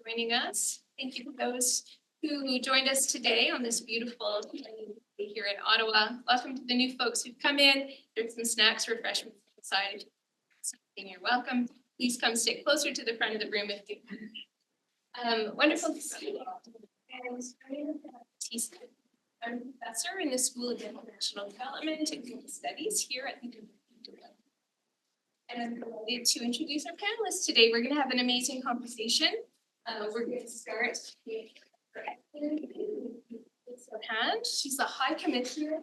joining us. Thank you for those who joined us today on this beautiful day here in Ottawa. Welcome to the new folks who've come in. There's some snacks, refreshments inside. You're welcome. Please come sit closer to the front of the room if you can. Wonderful to see you all. And I'm a professor in the School of International Development and Global Studies here at the University. And I'm delighted to introduce our panelists today. We're going to have an amazing conversation. We're going to start with Hand. She's the High Commissioner.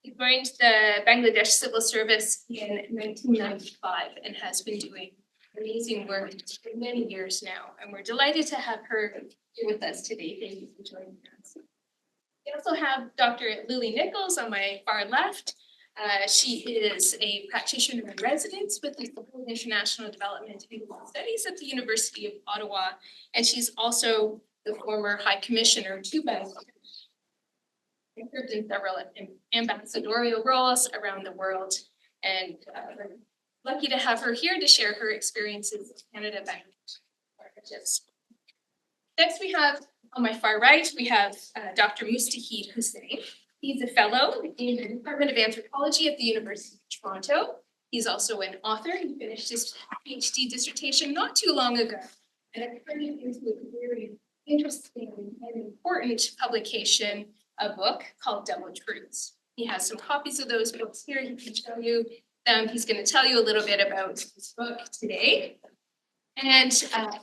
He joined the Bangladesh Civil Service in 1995 and has been doing amazing work for many years now. And we're delighted to have her here with us today. Thank you for joining us. We also have Dr. Lily Nichols on my far left. She is a practitioner in residence with the School of International Development and Global Studies at the University of Ottawa. And she's also the former High Commissioner to Bangladesh. She served in several ambassadorial roles around the world. And we're lucky to have her here to share her experiences with Canada-Bangladesh partnerships. Next, we have on my far right, we have Dr. Mustahid Hussain. He's a fellow in the Department of Anthropology at the University of Toronto. He's also an author. He finished his PhD dissertation not too long ago, and it turned into a very interesting and important publication, a book called Double Truths. He has some copies of those books here. He can show you them. He's going to tell you a little bit about his book today. And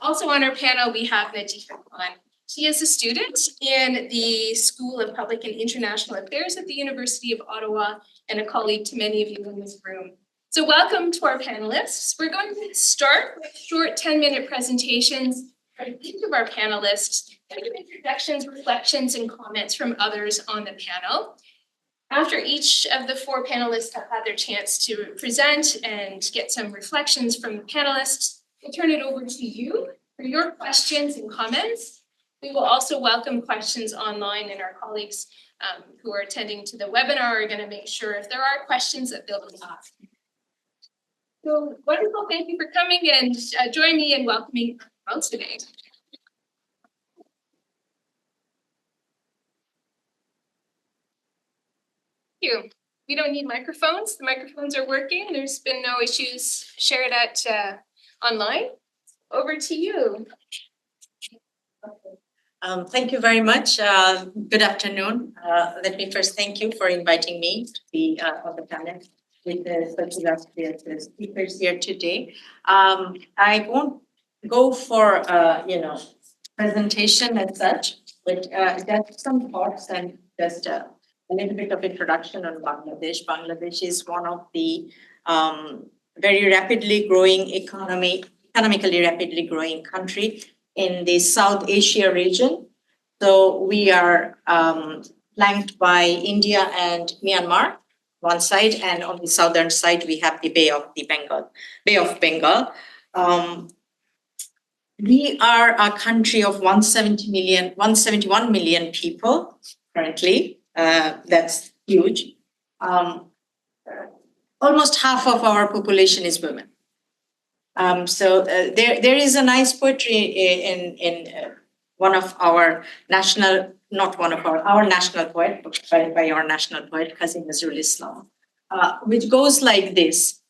also on our panel, we have Najifa Khan. She is a student in the School of Public and International Affairs at the University of Ottawa and a colleague to many of you in this room. So welcome to our panelists. We're going to start with short 10-minute presentations from each of our panelists, introductions, reflections, and comments from others on the panel. After each of the four panelists have had their chance to present and get some reflections from the panelists, we'll turn it over to you for your questions and comments. We will also welcome questions online, and our colleagues who are attending to the webinar are going to make sure if there are questions that they'll be asked. So wonderful, thank you for coming, and join me in welcoming our panel today. Thank you. We don't need microphones. The microphones are working. There's been no issues shared at online. Over to you. Thank you very much. Good afternoon. Let me first thank you for inviting me to be on the panel with such illustrious speakers here today. I won't go for presentation as such, but just some thoughts and just a little bit of introduction on Bangladesh. Bangladesh is one of the very rapidly growing economically rapidly growing country in the South Asia region. So we are flanked by India and Myanmar, one side, and on the southern side we have the Bay of Bengal. We are a country of 171 million people currently. That's huge. Almost half of our population is women. So there is a nice poetry in one of our national, not one of our national poet, but by our national poet, Qazi Nazrul Islam, which goes like this: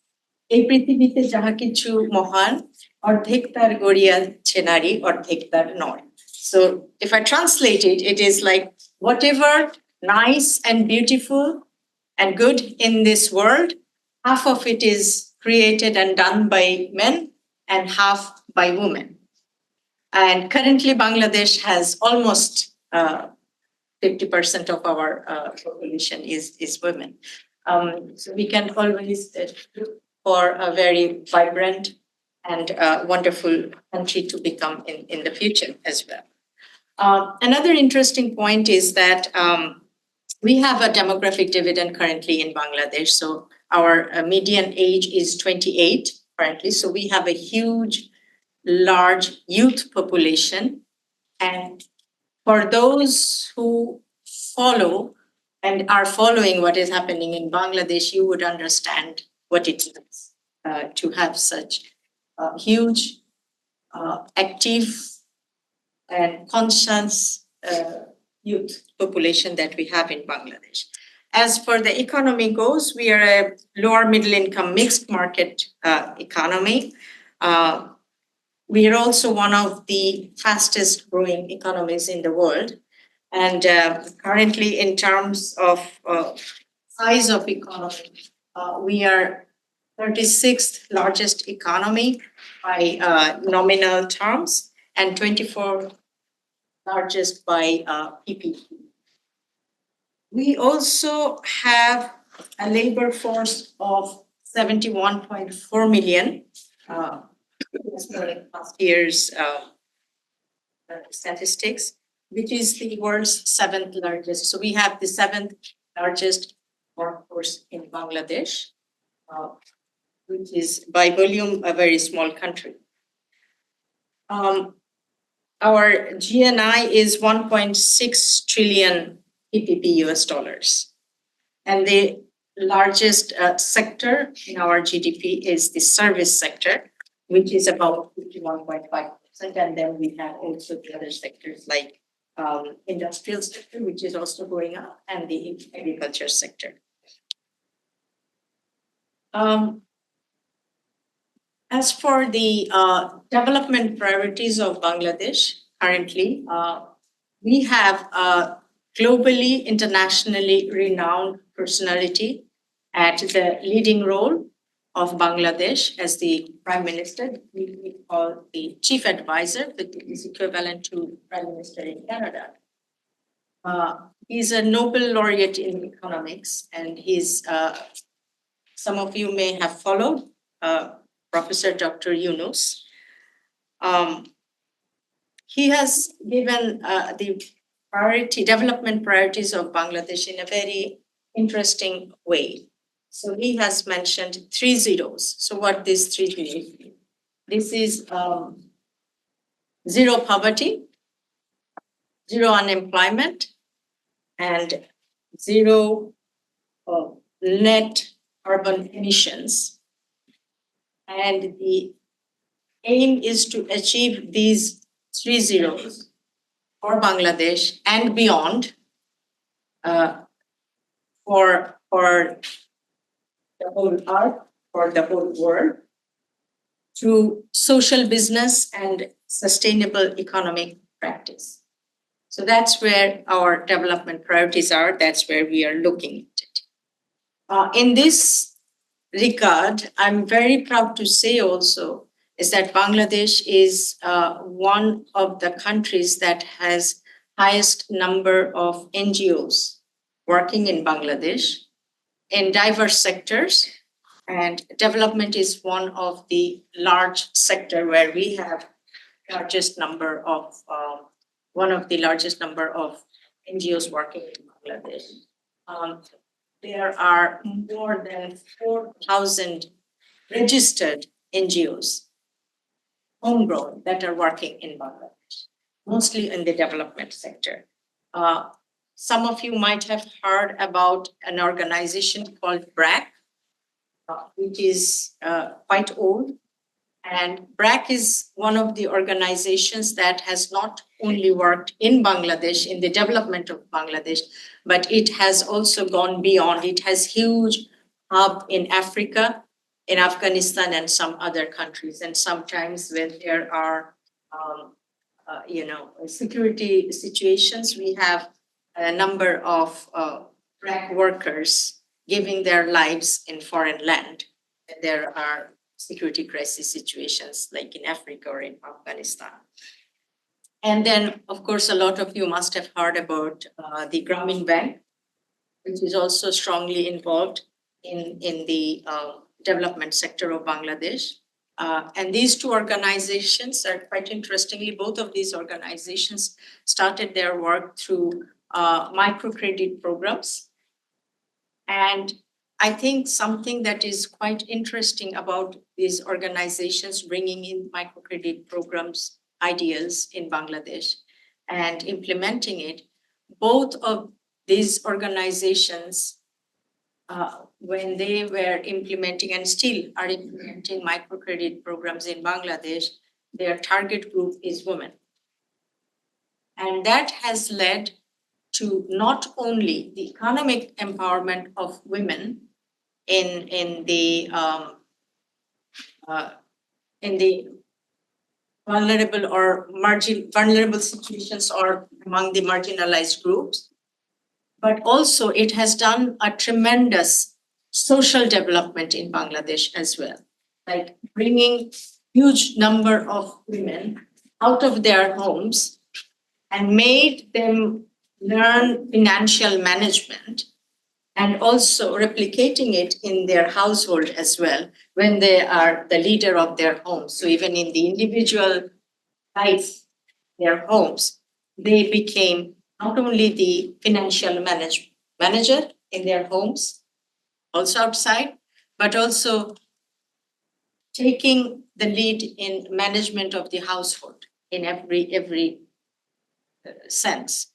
"Ei prithibite jaha kichu mohan, ordhek tar goriyache nari, ordhek tar nor." So if I translate it, it is like whatever nice and beautiful and good in this world, half of it is created and done by men and half by women. And currently Bangladesh has almost 50% of our population is women. So we can always look for a very vibrant and wonderful country to become in the future as well. Another interesting point is that we have a demographic dividend currently in Bangladesh. So our median age is 28 currently. So we have a huge, large youth population. And for those who follow and are following what is happening in Bangladesh, you would understand what it means to have such huge, active, and conscious youth population that we have in Bangladesh. As for the economy goes, we are a lower middle income mixed market economy. We are also one of the fastest growing economies in the world. And currently, in terms of size of economy, we are 36th largest economy by nominal terms and 24th largest by PPP. We also have a labor force of 71.4 million, as per last year's statistics, which is the world's seventh largest. So we have the seventh largest workforce in Bangladesh, which is by volume a very small country. Our GNI is 1.6 trillion PPP US dollars. And the largest sector in our GDP is the service sector, which is about 51.5%. And then we have also the other sectors like industrial sector, which is also going up, and the agriculture sector. As for the development priorities of Bangladesh, currently, we have a globally, internationally renowned personality at the leading role of Bangladesh as the Prime Minister. We call the Chief Advisor, that is equivalent to Prime Minister in Canada. He's a Nobel laureate in economics, and he's, some of you may have followed, Professor Dr. Yunus. He has given the development priorities of Bangladesh in a very interesting way. So he has mentioned 3 zeros. So what these 3 zeros mean? This is zero poverty, zero unemployment, and zero net carbon emissions. And the aim is to achieve these 3 zeros for Bangladesh and beyond, for the whole earth, for the whole world, through social business and sustainable economic practice. So that's where our development priorities are. That's where we are looking at it. In this regard, I'm very proud to say also is that Bangladesh is one of the countries that has highest number of NGOs working in Bangladesh in diverse sectors, and development is one of the large sector where we have largest number of one of the largest number of NGOs working in Bangladesh. There are more than 4,000 registered NGOs, homegrown, that are working in Bangladesh, mostly in the development sector. Some of you might have heard about an organization called BRAC, which is quite old. And BRAC is one of the organizations that has not only worked in Bangladesh, in the development of Bangladesh, but it has also gone beyond. It has huge hub in Africa, in Afghanistan, and some other countries. And sometimes when there are, security situations, we have a number of BRAC workers giving their lives in foreign land. And there are security crisis situations like in Africa or in Afghanistan. And then, of course, a lot of you must have heard about the Grameen Bank, which is also strongly involved in the development sector of Bangladesh. And these two organizations are quite interestingly, both of these organizations started their work through microcredit programs. And I think something that is quite interesting about these organizations bringing in microcredit programs ideas in Bangladesh and implementing it, both of these organizations when they were implementing and still are implementing microcredit programs in Bangladesh, their target group is women. And that has led to not only the economic empowerment of women in the vulnerable or vulnerable situations or among the marginalized groups, but also it has done a tremendous social development in Bangladesh as well, like bringing huge number of women out of their homes and made them learn financial management and also replicating it in their household as well when they are the leader of their homes. So even in the individual life, their homes, they became not only the financial manager in their homes, also outside, but also taking the lead in management of the household in every sense.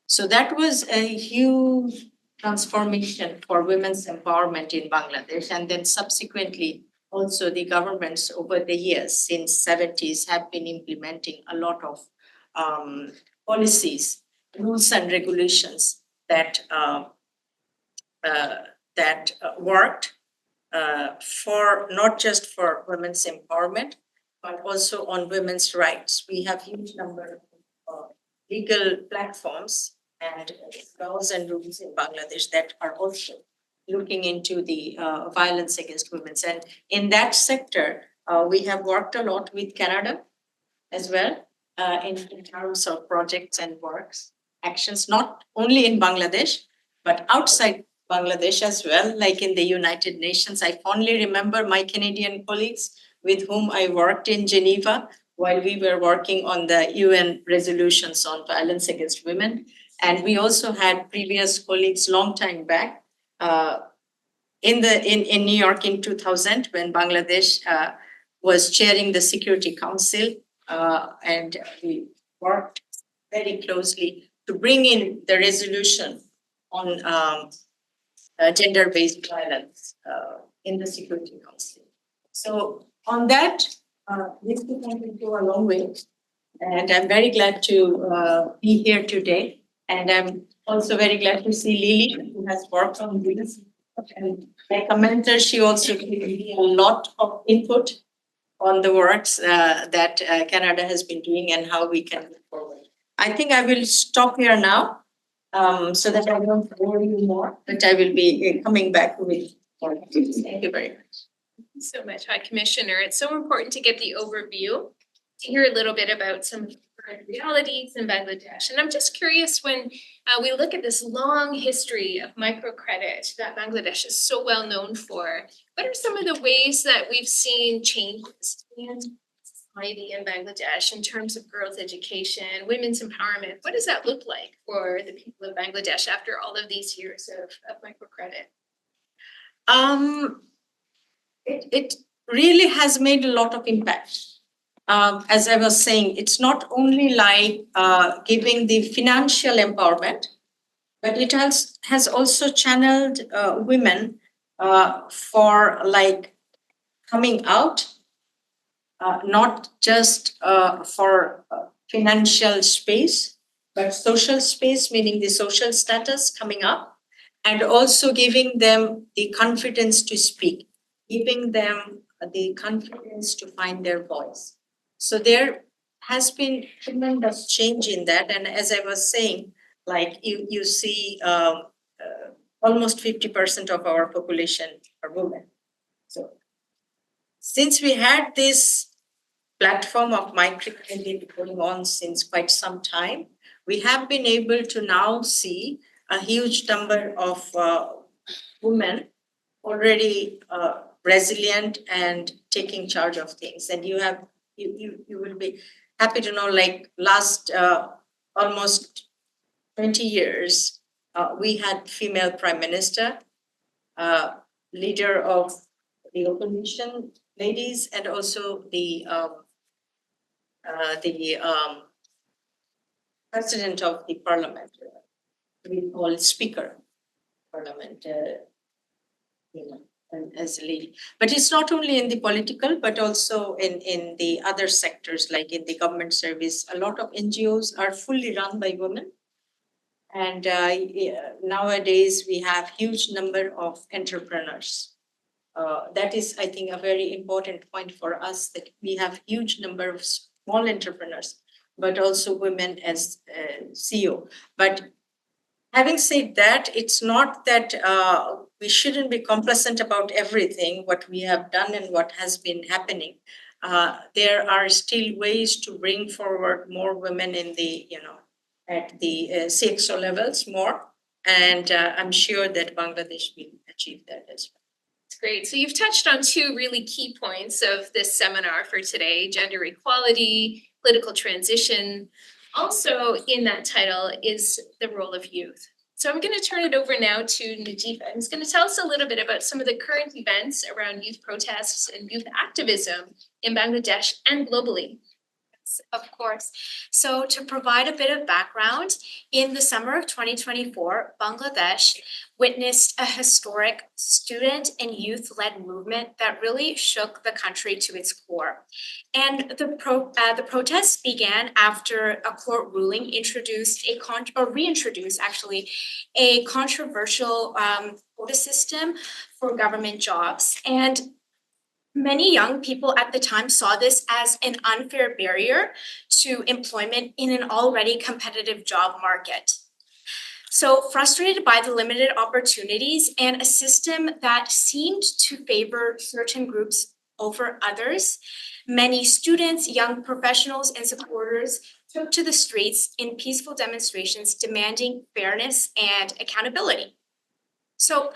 So that was a huge transformation for women's empowerment in Bangladesh. And then subsequently, also the governments over the years since 70s have been implementing a lot of policies, rules and regulations that worked for not just for women's empowerment, but also on women's rights. We have huge number of legal platforms and laws and rules in Bangladesh that are also looking into the violence against women. And in that sector, we have worked a lot with Canada as well in terms of projects and works, actions, not only in Bangladesh, but outside Bangladesh as well, like in the United Nations. I fondly remember my Canadian colleagues with whom I worked in Geneva while we were working on the UN resolutions on violence against women. And we also had previous colleagues long time back in New York in 2000 when Bangladesh was chairing the Security Council, and we worked very closely to bring in the resolution on gender-based violence in the Security Council. So on that, this can go a long way. And I'm very glad to be here today. And I'm also very glad to see Lily, who has worked on this. And like a mentor, she also gave me a lot of input on the works that Canada has been doing and how we can move forward. I think I will stop here now so that I don't bore you more, but I will be coming back with more. Thank you very much. Thank you so much, High Commissioner. It's so important to get the overview, to hear a little bit about some current realities in Bangladesh. And I'm just curious, when we look at this long history of microcredit that Bangladesh is so well known for, what are some of the ways that we've seen changes in society in Bangladesh in terms of girls' education, women's empowerment? What does that look like for the people of Bangladesh after all of these years of microcredit? It really has made a lot of impact. As I was saying, it's not only like giving the financial empowerment, but it has also channeled women for like coming out, not just for financial space, but social space, meaning the social status coming up, and also giving them the confidence to speak, giving them the confidence to find their voice. So there has been tremendous change in that. And as I was saying, like you see almost 50% of our population are women. So since we had this platform of microcredit going on since quite some time, we have been able to now see a huge number of women already resilient and taking charge of things. And you will be happy to know, like last almost 20 years, we had female prime minister, leader of the opposition ladies, and also the president of the parliament, we call speaker parliament, as a lady. But it's not only in the political, but also in the other sectors, like in the government service. A lot of NGOs are fully run by women. And nowadays we have huge number of entrepreneurs. That is, I think, a very important point for us, that we have huge number of small entrepreneurs, but also women as CEO. But having said that, it's not that we shouldn't be complacent about everything what we have done and what has been happening. There are still ways to bring forward more women in the, at the CXO levels more. And I'm sure that Bangladesh will achieve that as well. Great. So you've touched on two really key points of this seminar for today: gender equality, political transition. Also in that title is the role of youth. So I'm going to turn it over now to Najeefa, who's going to tell us a little bit about some of the current events around youth protests and youth activism in Bangladesh and globally. Of course. So to provide a bit of background, in the summer of 2024, Bangladesh witnessed a historic student and youth-led movement that really shook the country to its core. And the protests began after a court ruling reintroduced a controversial quota system for government jobs. And many young people at the time saw this as an unfair barrier to employment in an already competitive job market. So, frustrated by the limited opportunities and a system that seemed to favor certain groups over others, many students, young professionals, and supporters took to the streets in peaceful demonstrations demanding fairness and accountability. So,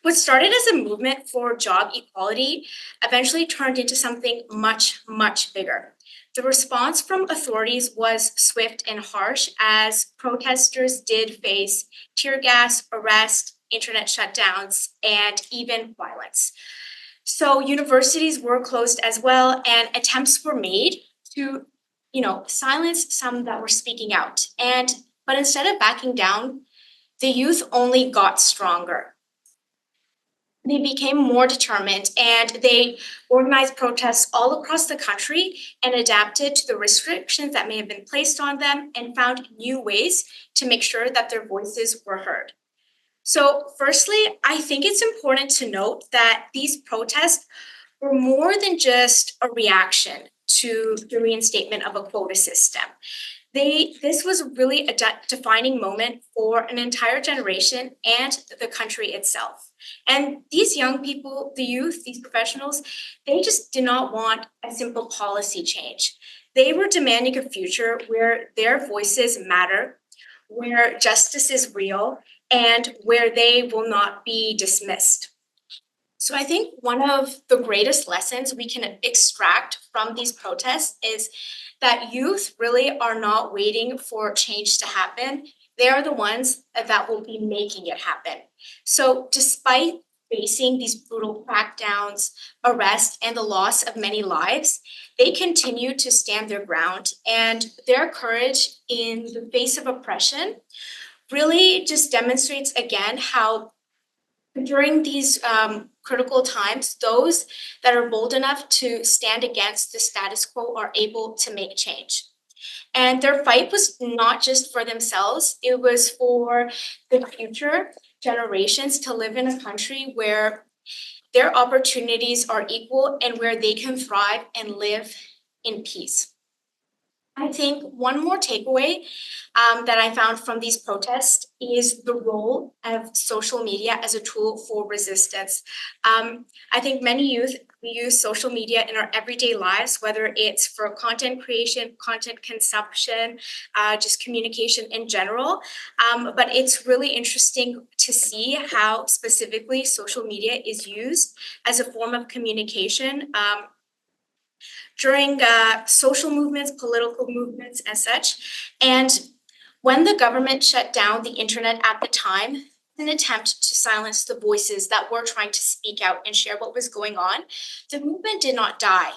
what started as a movement for job equality eventually turned into something much, much bigger. The response from authorities was swift and harsh, as protesters did face tear gas, arrest, internet shutdowns, and even violence. So universities were closed as well, and attempts were made to, silence some that were speaking out. But instead of backing down, the youth only got stronger. They became more determined, and they organized protests all across the country and adapted to the restrictions that may have been placed on them and found new ways to make sure that their voices were heard. So firstly, I think it's important to note that these protests were more than just a reaction to the reinstatement of a quota system. This was really a defining moment for an entire generation and the country itself. And these young people, the youth, these professionals, they just did not want a simple policy change. They were demanding a future where their voices matter, where justice is real, and where they will not be dismissed. So I think one of the greatest lessons we can extract from these protests is that youth really are not waiting for change to happen. They are the ones that will be making it happen. So despite facing these brutal crackdowns, arrest, and the loss of many lives, they continue to stand their ground, and their courage in the face of oppression really just demonstrates again how during these critical times, those that are bold enough to stand against the status quo are able to make change. And their fight was not just for themselves, it was for the future generations to live in a country where their opportunities are equal and where they can thrive and live in peace. I think one more takeaway that I found from these protests is the role of social media as a tool for resistance. I think many youth, we use social media in our everyday lives, whether it's for content creation, content consumption, just communication in general. But it's really interesting to see how specifically social media is used as a form of communication during social movements, political movements, and such. And when the government shut down the internet at the time, in an attempt to silence the voices that were trying to speak out and share what was going on, the movement did not die.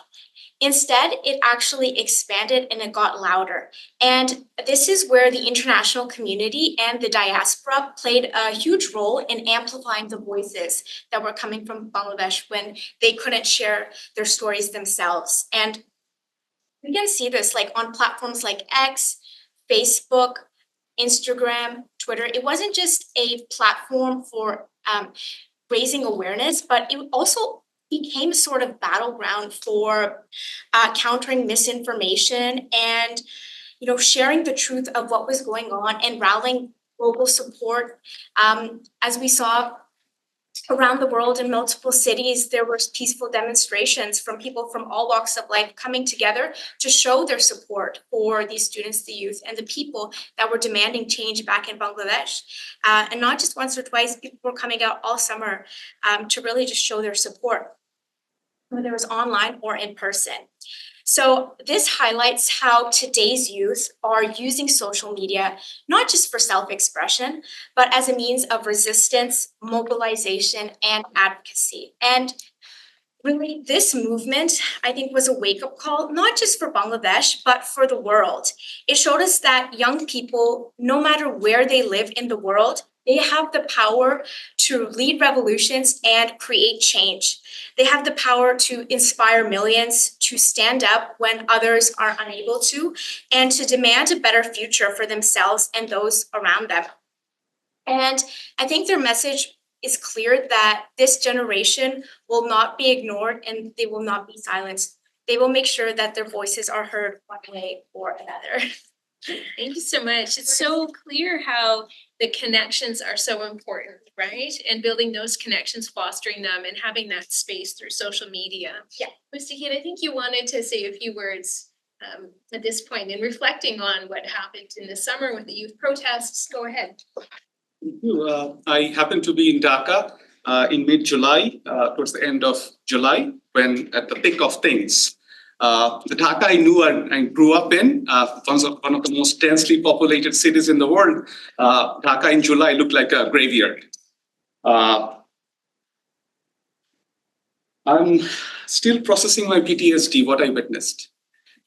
Instead, it actually expanded and it got louder. And this is where the international community and the diaspora played a huge role in amplifying the voices that were coming from Bangladesh when they couldn't share their stories themselves. And we can see this like on platforms like X, Facebook, Instagram, Twitter. It wasn't just a platform for raising awareness, but it also became a sort of battleground for countering misinformation and sharing the truth of what was going on and rallying global support. As we saw around the world in multiple cities, there were peaceful demonstrations from people from all walks of life coming together to show their support for these students, the youth, and the people that were demanding change back in Bangladesh. And not just once or twice, people were coming out all summer to really just show their support, whether it was online or in person. So this highlights how today's youth are using social media, not just for self-expression, but as a means of resistance, mobilization, and advocacy. And really, this movement, I think, was a wake-up call, not just for Bangladesh, but for the world. It showed us that young people, no matter where they live in the world, they have the power to lead revolutions and create change. They have the power to inspire millions, to stand up when others are unable to, and to demand a better future for themselves and those around them. And I think their message is clear that this generation will not be ignored and they will not be silenced. They will make sure that their voices are heard one way or another. Thank you so much. It's so clear how the connections are so important, right? And building those connections, fostering them, and having that space through social media. Yeah. Mustahid, I think you wanted to say a few words at this point in reflecting on what happened in the summer with the youth protests. Go ahead. I happened to be in Dhaka in mid-July, towards the end of July, when at the thick of things. The Dhaka I knew and I grew up in, one of the most densely populated cities in the world. Dhaka in July looked like a graveyard. I'm still processing my PTSD, what I witnessed.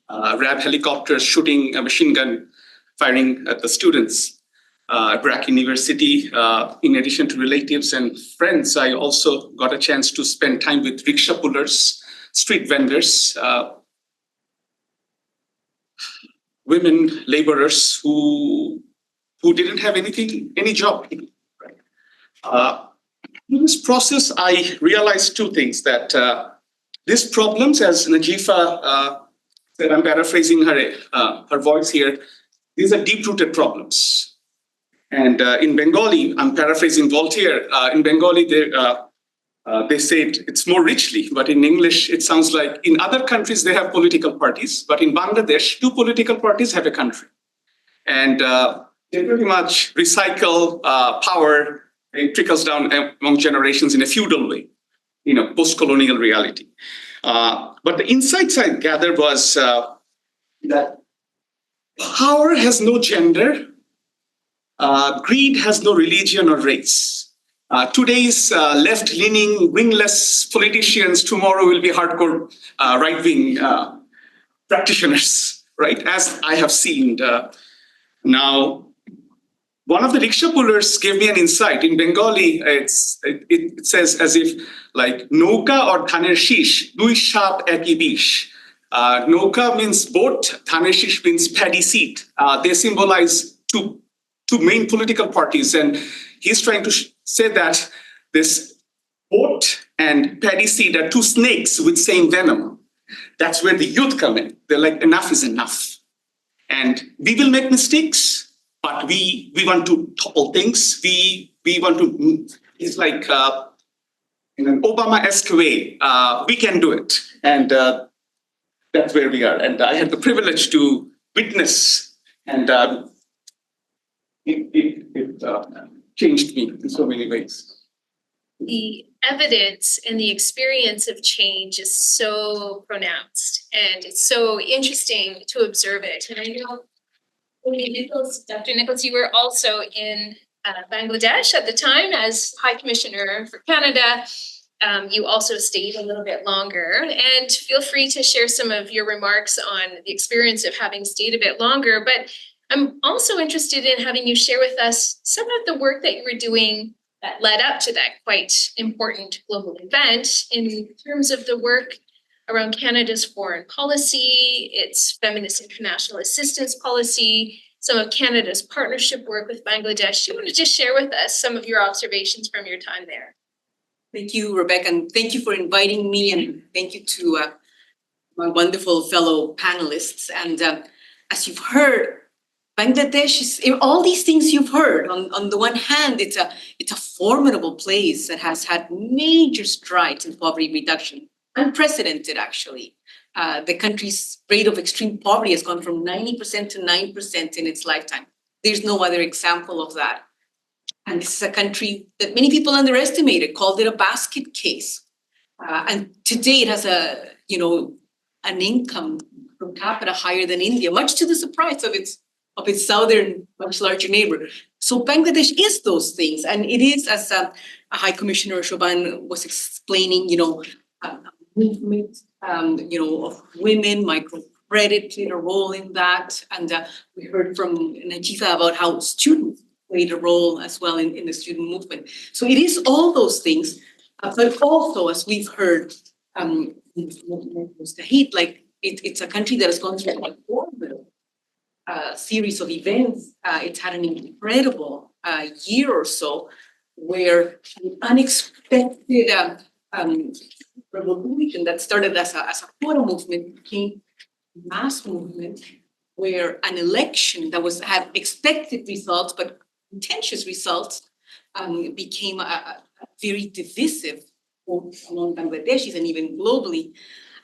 RAB helicopters shooting a machine gun, firing at the students. Brack University, in addition to relatives and friends, I also got a chance to spend time with rickshaw pullers, street vendors, women laborers who didn't have any job. Right? In this process, I realized two things, that these problems, as Najifa said, I'm paraphrasing her voice here, these are deep-rooted problems. And in Bengali, I'm paraphrasing Voltaire, in Bengali, they said it's more richly, but in English, it sounds like in other countries, they have political parties, but in Bangladesh, 2 political parties have a country. And they pretty much recycle power. It trickles down among generations in a feudal way, post-colonial reality. But the insights I gathered was that power has no gender. Greed has no religion or race. Today's left-leaning, wingless politicians tomorrow will be hardcore right-wing practitioners, right? As I have seen. Now, one of the rickshaw pullers gave me an insight. In Bengali, it says as if like Nauka or Dhaner Shish, Dui Shap Eki Bish. Nauka means boat, Dhaner Shish means paddy seed. They symbolize two main political parties, and he's trying to say that this boat and paddy seed are 2 snakes with same venom. That's where the youth come in. They're like, enough is enough. And we will make mistakes, but we want to topple things. We want to, it's like in an Obama-esque way, we can do it. And that's where we are. And I had the privilege to witness, and it changed me in so many ways. The evidence and the experience of change is so pronounced, and it's so interesting to observe it. And I know, Dr. Nichols, you were also in Bangladesh at the time as High Commissioner for Canada. you also stayed a little bit longer, and feel free to share some of your remarks on the experience of having stayed a bit longer. But I'm also interested in having you share with us some of the work that you were doing that led up to that quite important global event in terms of the work around Canada's foreign policy, its feminist international assistance policy, some of Canada's partnership work with Bangladesh. Do you want to just share with us some of your observations from your time there? Thank you, Rebecca, and thank you for inviting me, and thank you to my wonderful fellow panelists. And as you've heard, Bangladesh is all these things you've heard. On the one hand, it's a formidable place that has had major strides in poverty reduction, unprecedented actually. The country's rate of extreme poverty has gone from 90% to 9% in its lifetime. There's no other example of that. And this is a country that many people underestimated, called it a basket case. And today it has an income per capita higher than India, much to the surprise of its southern, much larger neighbor. So Bangladesh is those things. And it is, as High Commissioner Shoban was explaining, a movement, of women, microcredit played a role in that. And we heard from Najifa about how students played a role as well in the student movement. So it is all those things, but also, as we've heard, it's a country that has gone through a formidable series of events. It's had an incredible year or so where an unexpected revolution that started as a quota movement became a mass movement, where an election that had expected results but contentious results became a very divisive both among Bangladeshis and even globally.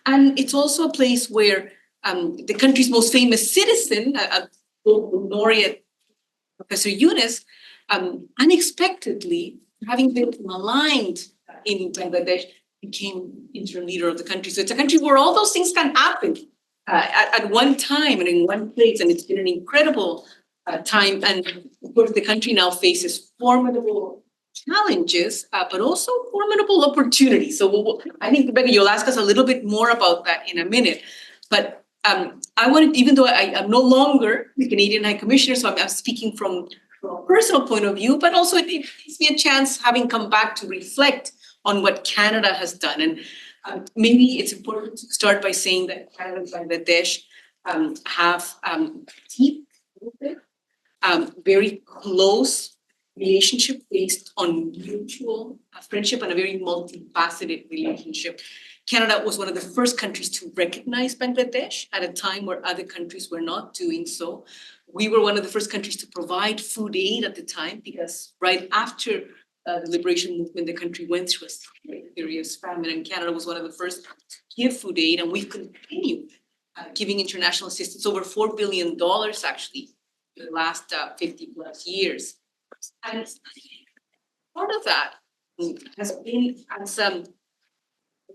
And it's also a place where the country's most famous citizen, laureate Professor Yunus, unexpectedly, having been maligned in Bangladesh, became interim leader of the country. So it's a country where all those things can happen at one time and in one place, and it's been an incredible time. And of course, the country now faces formidable challenges, but also formidable opportunities. So I think, Rebecca, you'll ask us a little bit more about that in a minute. But I wanted, even though I'm no longer the Canadian High Commissioner, so I'm speaking from a personal point of view, but also it gives me a chance, having come back, to reflect on what Canada has done. And maybe it's important to start by saying that Canada and Bangladesh have deep, very close relationship based on mutual friendship and a very multifaceted relationship. Canada was one of the first countries to recognize Bangladesh at a time where other countries were not doing so. We were one of the first countries to provide food aid at the time, because right after the liberation movement, the country went through a serious famine, and Canada was one of the first to give food aid, and we've continued giving international assistance, over $4 billion actually, in the last 50 plus years. And part of that has been, as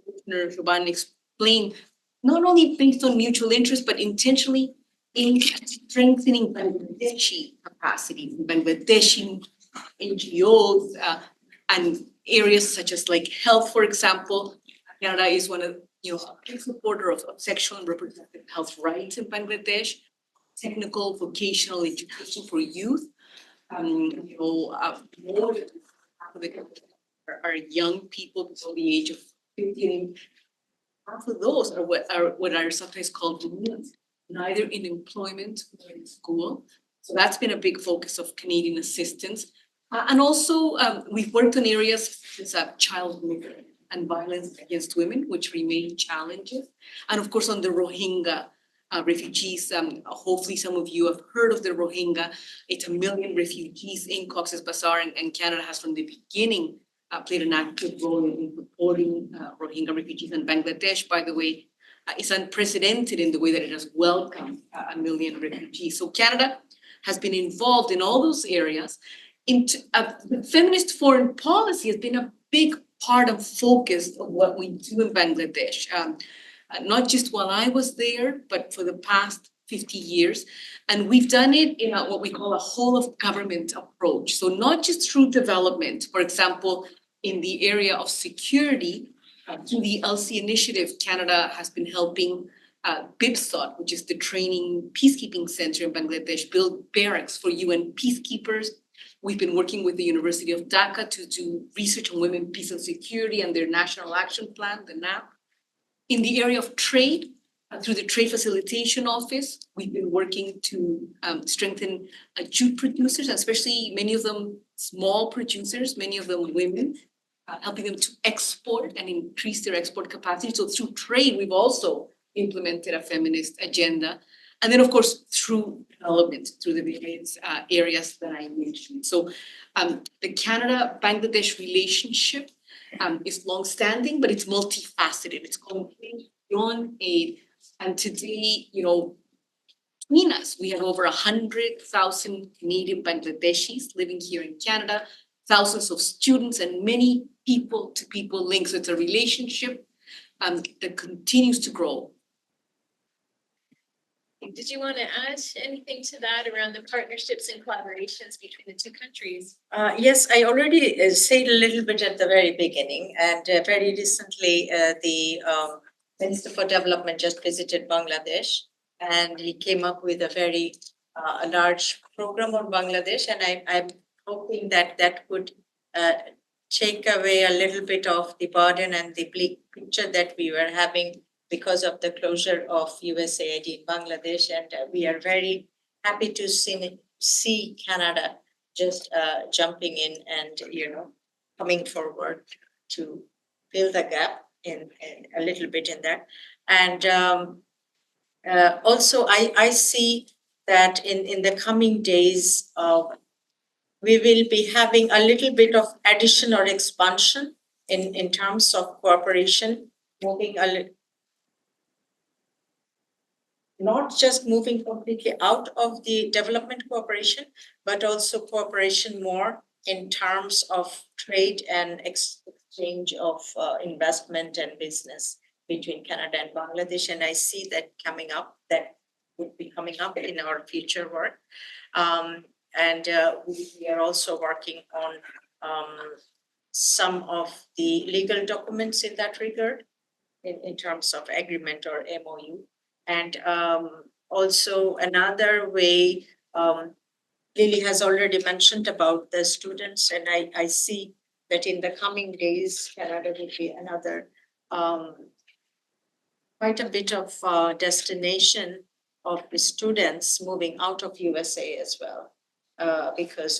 Commissioner Shoban explained, not only based on mutual interest, but intentionally in strengthening Bangladeshi capacity, Bangladeshi NGOs, and areas such as like health, for example. Canada is one of, a big supporter of sexual and reproductive health rights in Bangladesh, technical vocational education for youth. More than half of the country are young people below the age of 15. Half of those are what are sometimes called youth, neither in employment or in school. So that's been a big focus of Canadian assistance. And also, we've worked on areas such as child labor and violence against women, which remain challenges. And of course, on the Rohingya refugees, hopefully some of you have heard of the Rohingya. It's 1 million refugees in Cox's Bazar, and Canada has from the beginning played an active role in supporting Rohingya refugees. And Bangladesh, by the way, is unprecedented in the way that it has welcomed 1 million refugees. So Canada has been involved in all those areas. Feminist foreign policy has been a big part and focus of what we do in Bangladesh, not just while I was there, but for the past 50 years. And we've done it in what we call a whole of government approach. So not just through development. For example, in the area of security, through the LC initiative, Canada has been helping BIPSOT, which is the training peacekeeping center in Bangladesh, build barracks for UN peacekeepers. We've been working with the University of Dhaka to do research on women, peace and security and their national action plan, the NAP. In the area of trade, through the Trade Facilitation Office, we've been working to strengthen jute producers, especially many of them small producers, many of them women, helping them to export and increase their export capacity. So through trade, we've also implemented a feminist agenda. And then, of course, through development, through the various areas that I mentioned. So the Canada-Bangladesh relationship is longstanding, but it's multifaceted. It's going beyond aid. And today, between us, we have over 100,000 native Bangladeshis living here in Canada, thousands of students, and many people-to-people links. So it's a relationship that continues to grow. Did you want to add anything to that around the partnerships and collaborations between the two countries? Yes, I already said a little bit at the very beginning, and very recently the Minister for Development just visited Bangladesh, and he came up with a very large program on Bangladesh, and I'm hoping that that could take away a little bit of the burden and the bleak picture that we were having because of the closure of USAID in Bangladesh. And we are very happy to see Canada just jumping in and, coming forward to fill the gap in a little bit in that. And also I see that in the coming days, we will be having a little bit of addition or expansion in terms of cooperation, moving not just moving completely out of the development cooperation, but also cooperation more in terms of trade and exchange of investment and business between Canada and Bangladesh. And I see that coming up, that would be coming up in our future work. And we are also working on some of the legal documents in that regard, in terms of agreement or MOU. And also another way, Lily has already mentioned about the students, and I see that in the coming days, Canada will be another quite a bit of destination of the students moving out of USA as well, because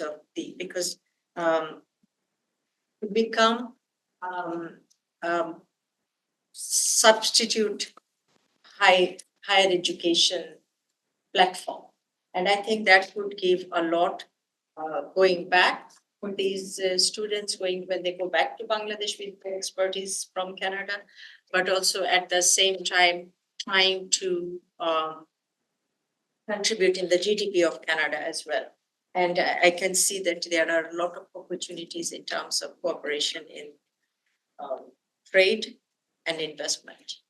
to become substitute higher education platform. And I think that would give a lot going back for these students when they go back to Bangladesh with the expertise from Canada, but also at the same time trying to contribute in the GDP of Canada as well. And I can see that there are a lot of opportunities in terms of cooperation in trade and investment.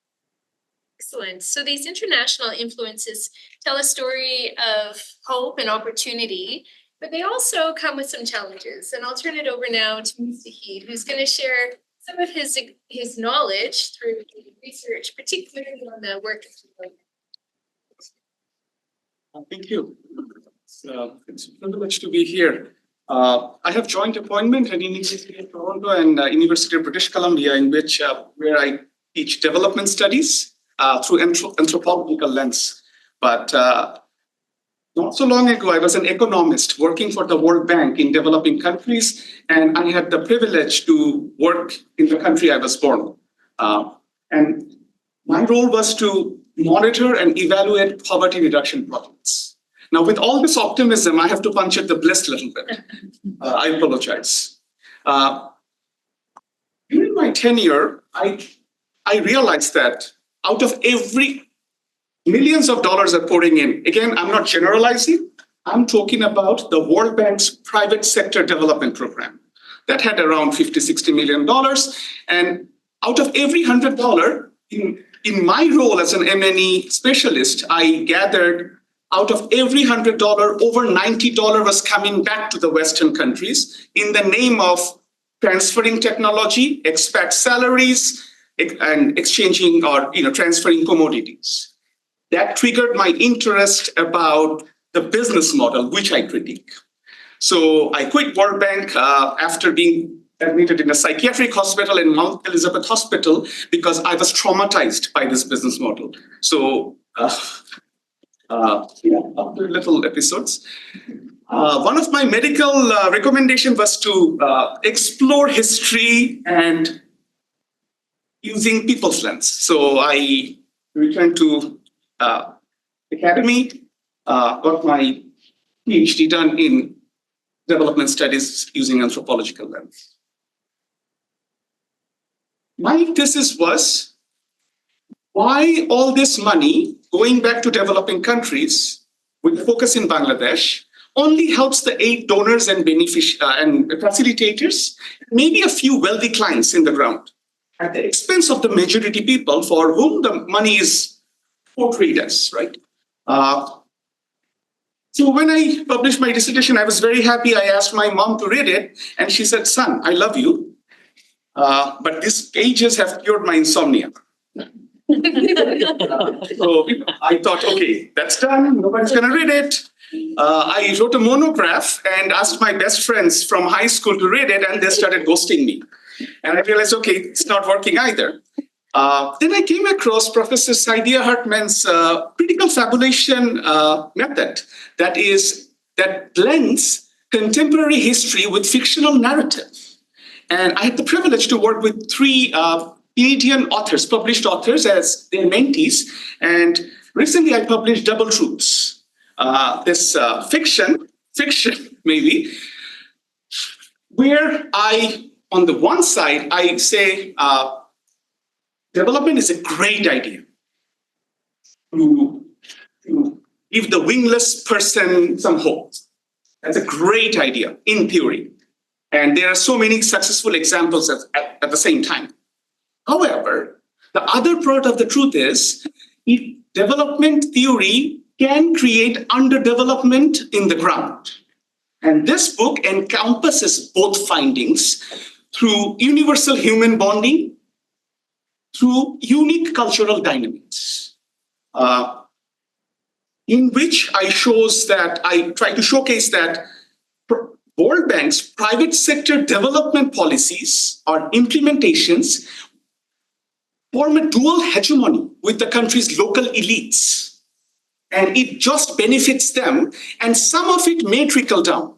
Excellent. So these international influences tell a story of hope and opportunity, but they also come with some challenges. And I'll turn it over now to Mr. Heed, who's going to share some of his knowledge through research, particularly on the work of Thank you. It's a privilege to be here. I have joint appointment at University of Toronto and University of British Columbia, in which where I teach development studies through anthropological lens. But not so long ago, I was an economist working for the World Bank in developing countries, and I had the privilege to work in the country I was born. And my role was to monitor and evaluate poverty reduction projects. Now, with all this optimism, I have to puncture the bliss a little bit. I apologize. During my tenure, I realized that out of every millions of dollars are pouring in, again, I'm not generalizing, I'm talking about the World Bank's private sector development program that had around $50–60 million. And out of every $100, in my role as an M&E specialist, I gathered out of every $100, over $90 was coming back to the Western countries in the name of transferring technology, expat salaries, and exchanging or transferring commodities. That triggered my interest about the business model, which I critique. So I quit World Bank after being admitted in a psychiatric hospital in Mount Elizabeth Hospital because I was traumatized by this business model. So after little episodes. One of my medical recommendation was to explore history and using people's lens. So I returned to academy, got my PhD done in development studies using anthropological lens. My thesis was, why all this money going back to developing countries with focus in Bangladesh only helps the aid donors and and facilitators, maybe a few wealthy clients in the ground, at the expense of the majority people for whom the money is portrayed as, right? So when I published my dissertation, I was very happy. I asked my mom to read it, and she said, "Son, I love you, but these pages have cured my insomnia." So I thought, okay, that's done. Nobody's going to read it. I wrote a monograph and asked my best friends from high school to read it, and they started ghosting me. And I realized, okay, it's not working either. Then I came across Professor Saidiya Hartman's critical fabulation method that blends contemporary history with fictional narrative. And I had the privilege to work with three Canadian authors, published authors as their mentees. And recently I published Double Truths. This fiction maybe, where on the one side, I say development is a great idea to give the wingless person some hope. That's a great idea in theory. And there are so many successful examples at the same time. However, the other part of the truth is, development theory can create underdevelopment in the ground. And this book encompasses both findings through universal human bonding, through unique cultural dynamics, in which I try to showcase that World Bank's private sector development policies or implementations form a dual hegemony with the country's local elites. And it just benefits them, and some of it may trickle down.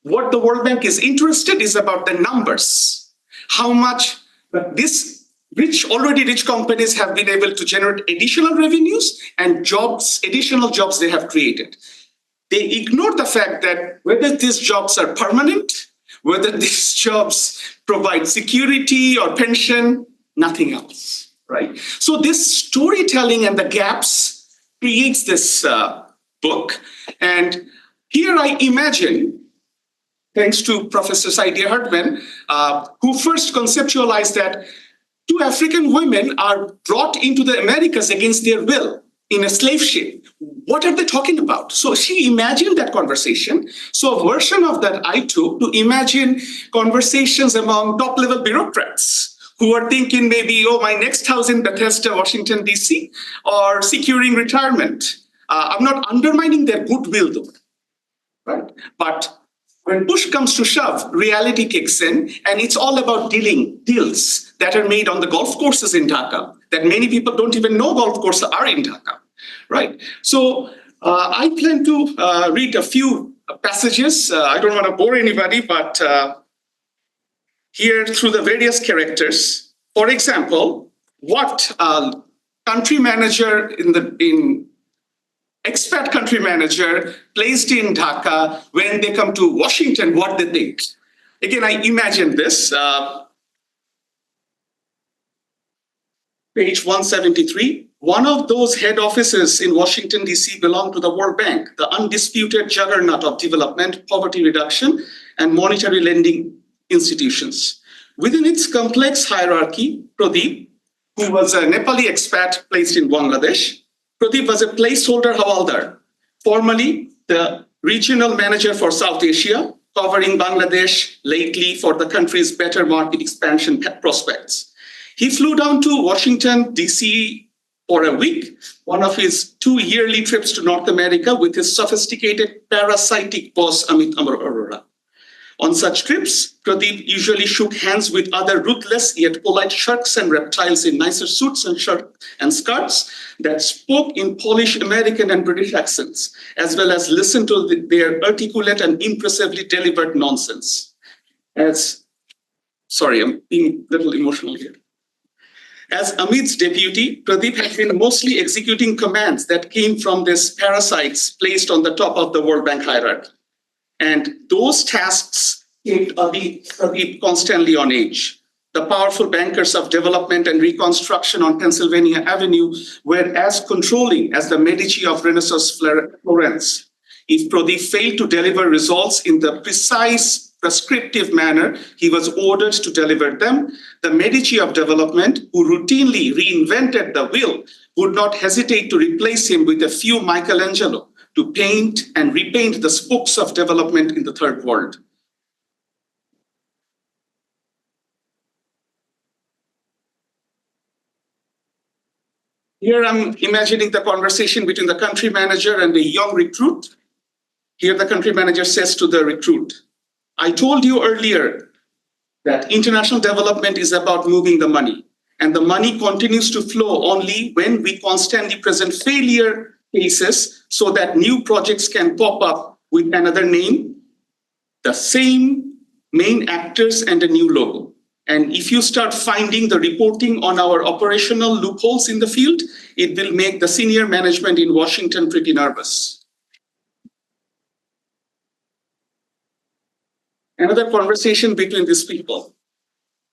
What the World Bank is interested is about the numbers. How much these already rich companies have been able to generate additional revenues and additional jobs they have created. They ignore the fact that whether these jobs are permanent, whether these jobs provide security or pension, nothing else, right? So this storytelling and the gaps creates this book. And here I imagine, thanks to Professor Saidiya Hartman, who first conceptualized that two African women are brought into the Americas against their will in a slave ship. What are they talking about? So she imagined that conversation. So a version of that I took to imagine conversations among top-level bureaucrats who are thinking maybe, oh, my next house in Bethesda, Washington, D.C., or securing retirement. I'm not undermining their goodwill, though, right? But when push comes to shove, reality kicks in, and it's all about deals that are made on the golf courses in Dhaka, that many people don't even know golf courses are in Dhaka, right? So I plan to read a few passages. I don't want to bore anybody, but here through the various characters, for example, what country manager expat country manager placed in Dhaka, when they come to Washington, what they think. Again, I imagine this. Page 173. One of those head offices in Washington, D.C. belong to the World Bank, the undisputed juggernaut of development, poverty reduction, and monetary lending institutions. Within its complex hierarchy, Pradeep, who was a Nepali expat placed in Bangladesh, Pradeep was a placeholder Hawaldar, formerly the regional manager for South Asia, covering Bangladesh lately for the country's better market expansion prospects. He flew down to Washington, D.C. for a week, one of his 2 yearly trips to North America with his sophisticated parasitic boss, Amit Arora. On such trips, Pradeep usually shook hands with other ruthless yet polite sharks and reptiles in nicer suits and skirts that spoke in Polish, American, and British accents, as well as listened to their articulate and impressively delivered nonsense. Sorry, I'm being a little emotional here. As Amit's deputy, Pradeep had been mostly executing commands that came from these parasites placed on the top of the World Bank hierarchy. And those tasks kept Pradeep constantly on edge. The powerful bankers of development and reconstruction on Pennsylvania Avenue were as controlling as the Medici of Renaissance Florence. If Pradeep failed to deliver results in the precise, prescriptive manner he was ordered to deliver them, the Medici of development, who routinely reinvented the wheel, would not hesitate to replace him with a few Michelangelo to paint and repaint the spokes of development in the third world. Here I'm imagining the conversation between the country manager and the young recruit. Here the country manager says to the recruit, I told you earlier that international development is about moving the money, and the money continues to flow only when we constantly present failure cases so that new projects can pop up with another name, the same main actors, and a new logo. And if you start finding the reporting on our operational loopholes in the field, it will make the senior management in Washington pretty nervous. Another conversation between these people.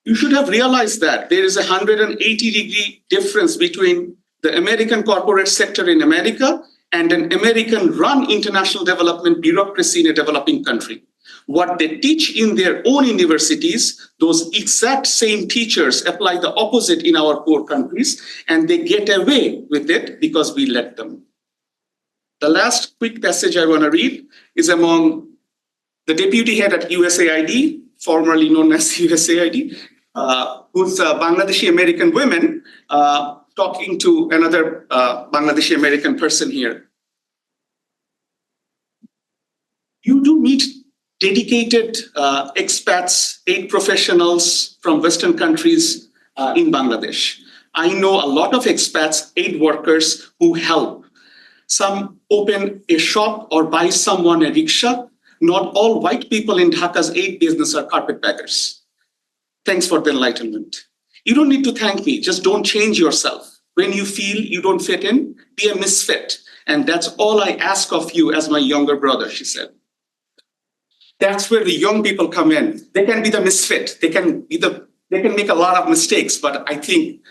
You should have realized that there is a 180-degree difference between the American corporate sector in America and an American-run international development bureaucracy in a developing country. What they teach in their own universities, those exact same teachers apply the opposite in our poor countries, and they get away with it because we let them. The last quick passage I want to read is among the deputy head at USAID, formerly known as USAID, who's a Bangladeshi American woman talking to another Bangladeshi American person here. You do meet dedicated expats, aid professionals from Western countries in Bangladesh. I know a lot of expats, aid workers who help. Some open a shop or buy someone a rickshaw. Not all white people in Dhaka's aid business are carpetbaggers. Thanks for the enlightenment. You don't need to thank me, just don't change yourself. When you feel you don't fit in, be a misfit. And that's all I ask of you as my younger brother, she said. That's where the young people come in. They can be the misfit. They can make a lot of mistakes, but I think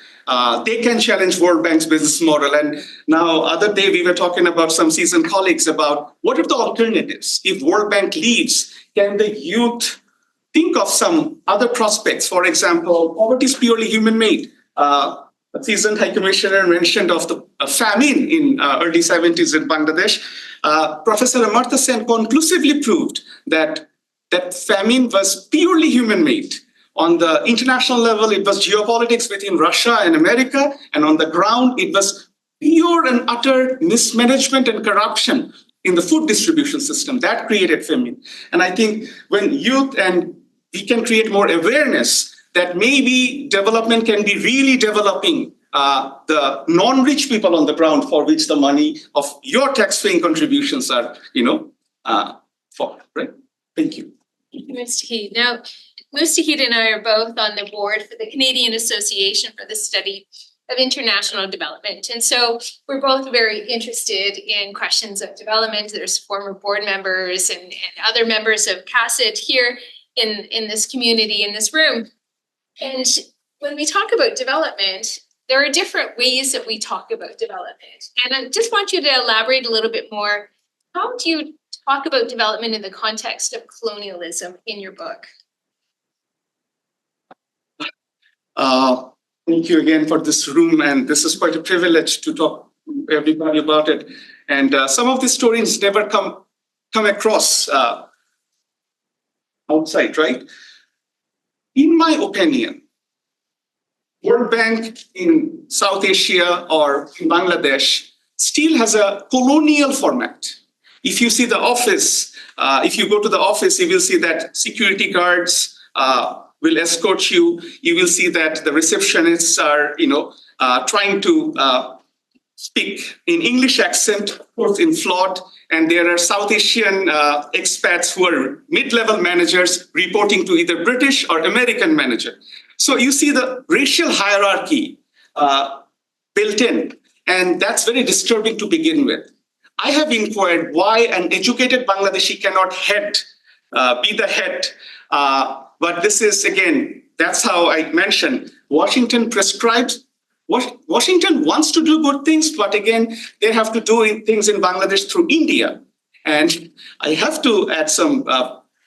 they can challenge World Bank's business model. And now, other day we were talking about some seasoned colleagues about what are the alternatives? If World Bank leaves, can the youth think of some other prospects? For example, poverty is purely human-made. A seasoned High Commissioner mentioned of the famine in early 70s in Bangladesh. Professor Amartya Sen conclusively proved that famine was purely human-made. On the international level, it was geopolitics between Russia and America, and on the ground, it was pure and utter mismanagement and corruption in the food distribution system that created famine. And I think when youth and we can create more awareness that maybe development can be really developing the non-rich people on the ground for which the money of your tax-paying contributions are, for, right? Thank you. Thank you, Mr. Heed. Now, Mustahid and I are both on the board for the Canadian Association for the Study of International Development. And so we're both very interested in questions of development. There's former board members and other members of CACIT here in this community, in this room. And when we talk about development, there are different ways that we talk about development. And I just want you to elaborate a little bit more. How do you talk about development in the context of colonialism in your book? Thank you again for this room, and this is quite a privilege to talk to everybody about it. And some of these stories never come across outside, right? In my opinion, World Bank in South Asia or in Bangladesh still has a colonial format. If you see the office, if you go to the office, you will see that security guards will escort you. You will see that the receptionists are, trying to speak in English accent, of course, in flawed. And there are South Asian expats who are mid-level managers reporting to either British or American manager. So you see the racial hierarchy built in, and that's very disturbing to begin with. I have inquired why an educated Bangladeshi cannot be the head. But this is, again, that's how I mentioned, Washington prescribes. Washington wants to do good things, but again, they have to do things in Bangladesh through India. And I have to add some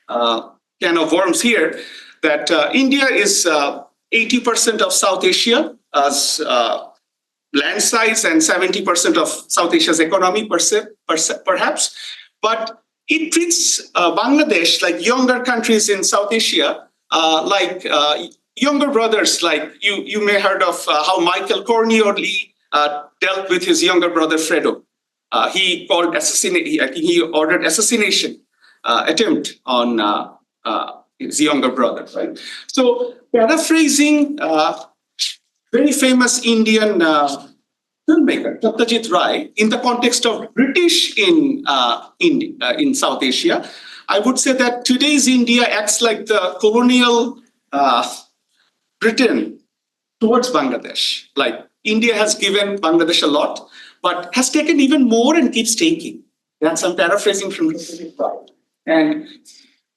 can of worms here, that India is 80% of South Asia as land size and 70% of South Asia's economy, perhaps. But it treats Bangladesh like younger countries in South Asia, like younger brothers. Like you may have heard of how Michael Corleone dealt with his younger brother Fredo. He ordered assassination attempt on his younger brother. Right. So paraphrasing very famous Indian filmmaker Satyajit Ray in the context of British in South Asia, I would say that today's India acts like the colonial Britain towards Bangladesh. Like India has given Bangladesh a lot, but has taken even more and keeps taking. That's some paraphrasing from Satyajit Ray. And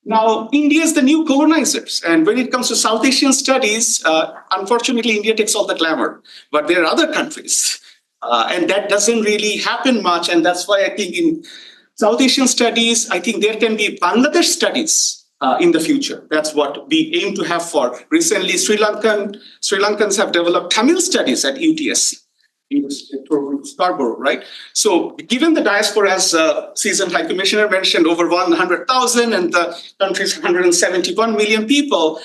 now, India is the new colonizers. And when it comes to South Asian studies, unfortunately, India takes all the glamour. But there are other countries. And that doesn't really happen much. And that's why I think in South Asian studies, I think there can be Bangladesh studies in the future. That's what we aim to have for. Recently, Sri Lankans have developed Tamil studies at UTSC. Scarborough, right? So given the diaspora, as seasoned High Commissioner mentioned, over 100,000 and the country's 171 million people,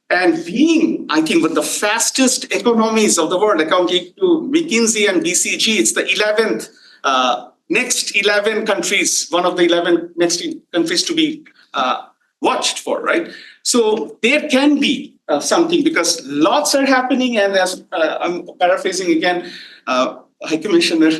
and being, I think, with the fastest economies of the world, according to McKinsey and BCG, it's the 11th, next 11 countries, one of the 11 next countries to be watched for, right? So there can be something, because lots are happening, and as I'm paraphrasing again, High Commissioner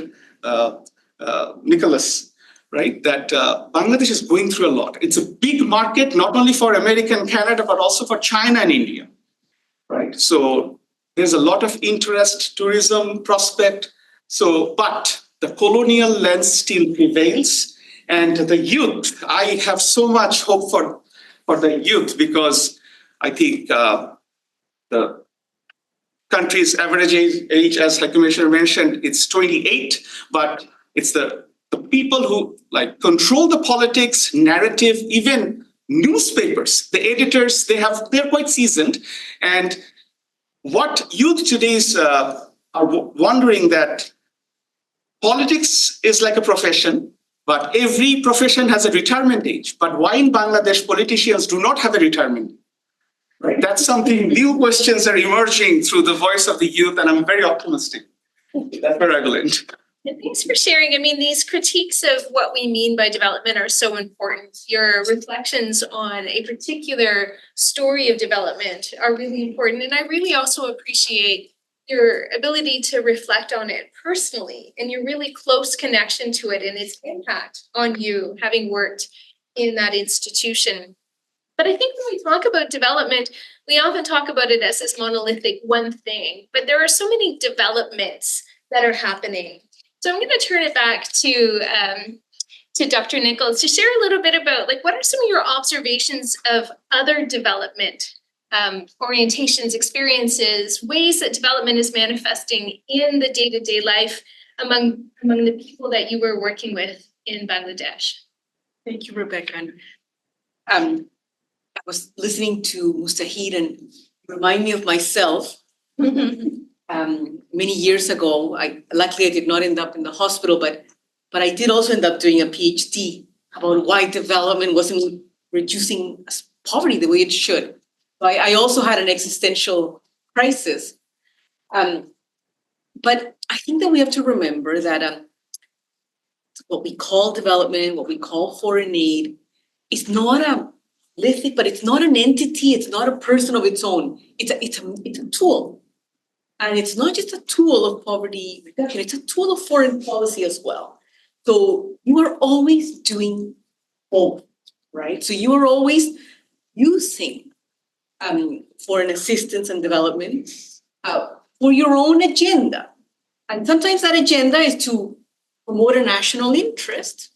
Nicholas, right, that Bangladesh is going through a lot. It's a big market, not only for America and Canada, but also for China and India, right? So there's a lot of interest, tourism prospect. So, but the colonial lens still prevails. And the youth, I have so much hope for the youth, because I think the country's average age, as High Commissioner mentioned, it's 28, but it's the people who like control the politics, narrative, even newspapers, the editors, they're quite seasoned. And what youth today are wondering, that politics is like a profession, but every profession has a retirement age. But why in Bangladesh politicians do not have a retirement age? Right, that's something, new questions are emerging through the voice of the youth, and I'm very optimistic. That's where I will end. And thanks for sharing. I mean, these critiques of what we mean by development are so important. Your reflections on a particular story of development are really important. And I really also appreciate your ability to reflect on it personally and your really close connection to it and its impact on you, having worked in that institution. But I think when we talk about development, we often talk about it as this monolithic one thing, but there are so many developments that are happening. So I'm going to turn it back to Dr. Nichols to share a little bit about, like, what are some of your observations of other development orientations, experiences, ways that development is manifesting in the day-to-day life among the people that you were working with in Bangladesh? Thank you, Rebecca. And I was listening to Mustahid and remind me of myself. Many years ago, luckily I did not end up in the hospital, but I did also end up doing a PhD about why development wasn't reducing poverty the way it should. I also had an existential crisis. But I think that we have to remember that what we call development, what we call foreign aid, is not a lithic, but it's not an entity, it's not a person of its own. It's a tool. And it's not just a tool of poverty reduction, it's a tool of foreign policy as well. So you are always doing both, right? So you are always using foreign assistance and development for your own agenda. And sometimes that agenda is to promote a national interest,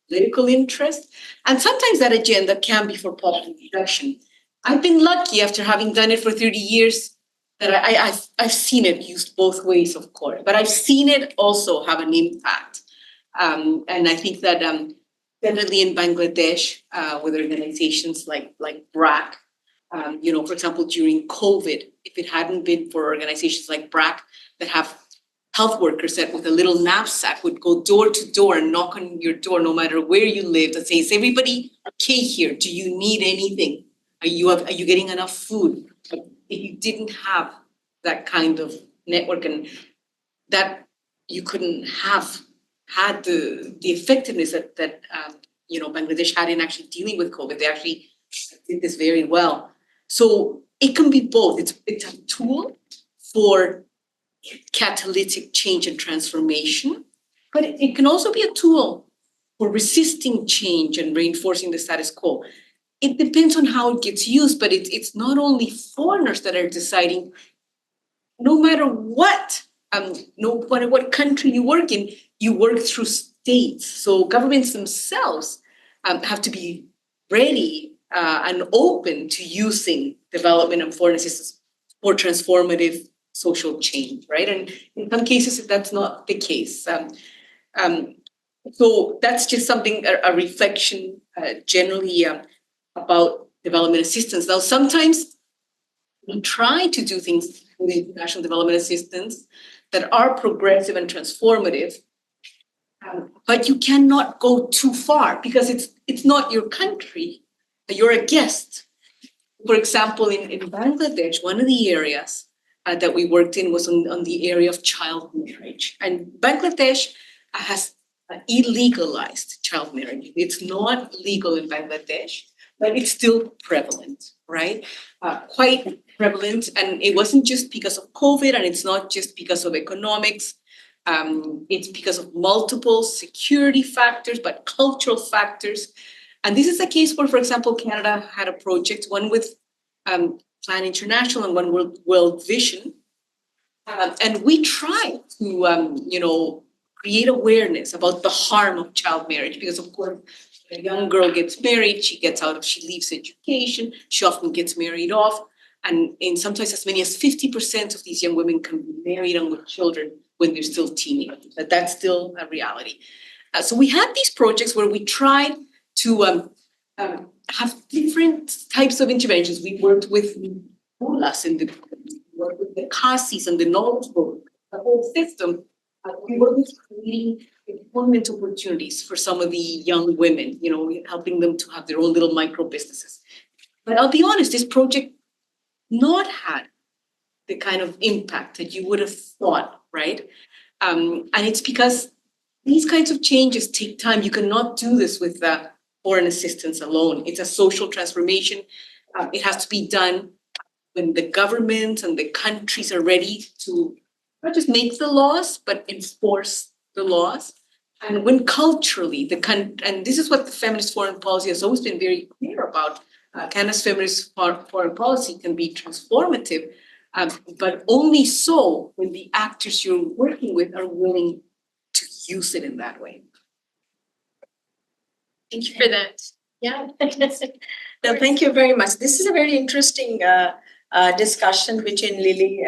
political interest, and sometimes that agenda can be for poverty reduction. I've been lucky after having done it for 30 years that I've seen it used both ways, of course, but I've seen it also have an impact. And I think that definitely in Bangladesh, with organizations like BRAC, for example, during COVID, if it hadn't been for organizations like BRAC that have health workers that with a little knapsack would go door to door and knock on your door no matter where you lived and say, is everybody okay here? Do you need anything? Are you getting enough food? If you didn't have that kind of network and that you couldn't have had the effectiveness that Bangladesh had in actually dealing with COVID. They actually did this very well. So it can be both. It's a tool for catalytic change and transformation, but it can also be a tool for resisting change and reinforcing the status quo. It depends on how it gets used, but it's not only foreigners that are deciding, no matter what, no matter what country you work in, you work through states. So governments themselves have to be ready and open to using development and foreign assistance for transformative social change, right? And in some cases, that's not the case. So that's just something, a reflection generally about development assistance. Now, sometimes we try to do things with international development assistance that are progressive and transformative, but you cannot go too far because it's not your country, you're a guest. For example, in Bangladesh, one of the areas that we worked in was on the area of child marriage. And Bangladesh has illegalized child marriage. It's not legal in Bangladesh, but it's still prevalent, right? Quite prevalent. And it wasn't just because of COVID, and it's not just because of economics. It's because of multiple security factors, but cultural factors. And this is a case where, for example, Canada had a project, one with Plan International and one World Vision. And we tried to, create awareness about the harm of child marriage, because of course, when a young girl gets married, she leaves education, she often gets married off. And in sometimes as many as 50% of these young women can be married and with children when they're still teenagers. But that's still a reality. So we had these projects where we tried to have different types of interventions. We worked with mullahs we worked with the qasis and the knowledgeable, the whole system. We worked with creating employment opportunities for some of the young women, helping them to have their own little micro businesses. But I'll be honest, this project not had the kind of impact that you would have thought, right? And it's because these kinds of changes take time. You cannot do this with foreign assistance alone. It's a social transformation. It has to be done when the government and the countries are ready to not just make the laws, but enforce the laws. And when culturally, and this is what the feminist foreign policy has always been very clear about. Canada's feminist foreign policy can be transformative, but only so when the actors you're working with are willing to use it in that way. Thank you for that. Yeah. No, thank you very much. This is a very interesting discussion between Lily,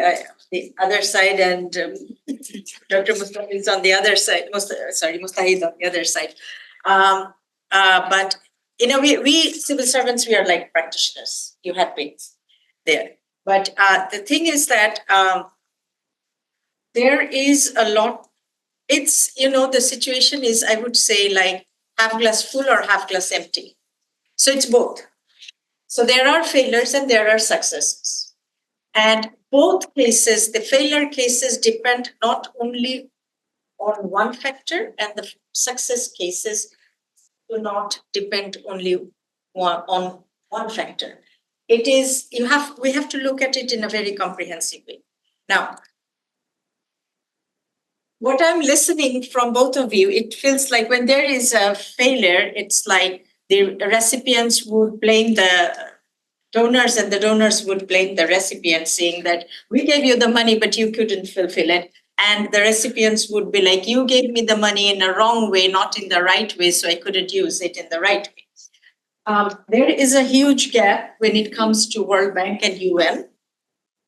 the other side, and Dr. Mustahid is on the other side. Mustahid on the other side. But we civil servants, we are like practitioners. You had been there, but the thing is that there is a lot. It's the situation is, I would say, like half glass full or half glass empty. So it's both. So there are failures and there are successes. And both cases, the failure cases depend not only on one factor, and the success cases do not depend only on one factor. We have to look at it in a very comprehensive way. Now, what I'm listening from both of you, it feels like when there is a failure, it's like the recipients would blame the donors and the donors would blame the recipients, saying that we gave you the money, but you couldn't fulfill it. And the recipients would be like, you gave me the money in a wrong way, not in the right way, so I couldn't use it in the right way. There is a huge gap when it comes to World Bank and UN.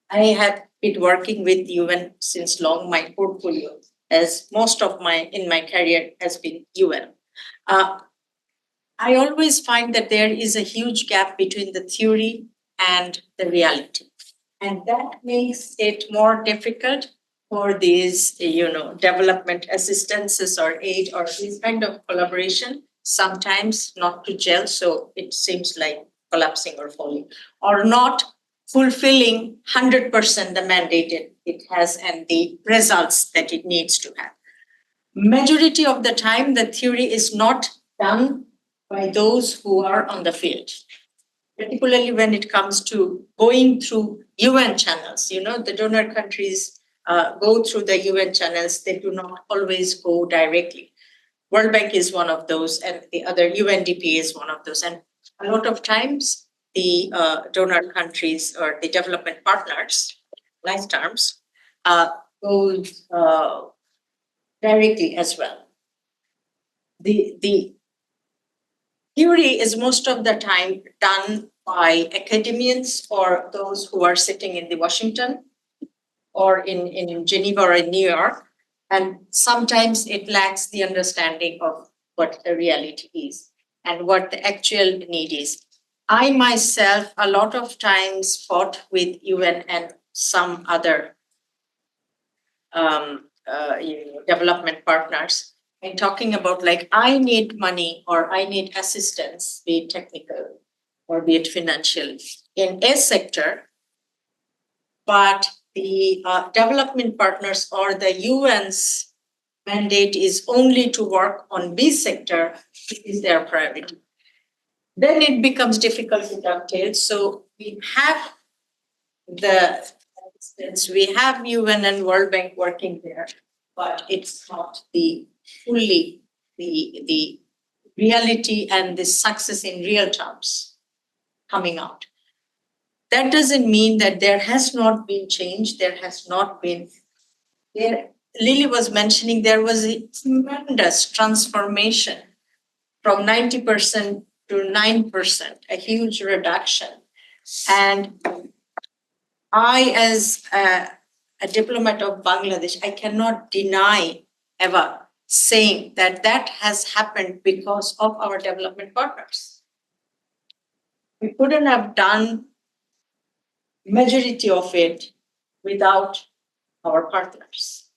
I have been working with UN since long. My portfolio, as most of my career, has been UN. I always find that there is a huge gap between the theory and the reality. And that makes it more difficult for these, development assistances or aid or this kind of collaboration, sometimes not to gel, so it seems like collapsing or falling, or not fulfilling 100% the mandate it has and the results that it needs to have. Majority of the time, the theory is not done by those who are on the field, particularly when it comes to going through UN channels. The donor countries go through the UN channels. They do not always go directly. World Bank is one of those, and the other UNDP is one of those. And a lot of times, the donor countries or the development partners, nice terms, go directly as well. The theory is most of the time done by academians or those who are sitting in the Washington or in Geneva or in New York. And sometimes it lacks the understanding of what the reality is and what the actual need is. I myself, a lot of times, fought with UN and some other development partners and talking about like, I need money or I need assistance, be it technical or be it financial, in a sector, but the development partners or the UN's mandate is only to work on B sector, is their priority. Then it becomes difficult to dovetail. So we have we have UN and World Bank working there, but it's not the fully the reality and the success in real terms coming out. That doesn't mean that there has not been change. There has not been. Lily was mentioning there was a tremendous transformation from 90% to 9%, a huge reduction. And I, as a diplomat of Bangladesh, I cannot deny ever saying that that has happened because of our development partners. We couldn't have done majority of it without our partners.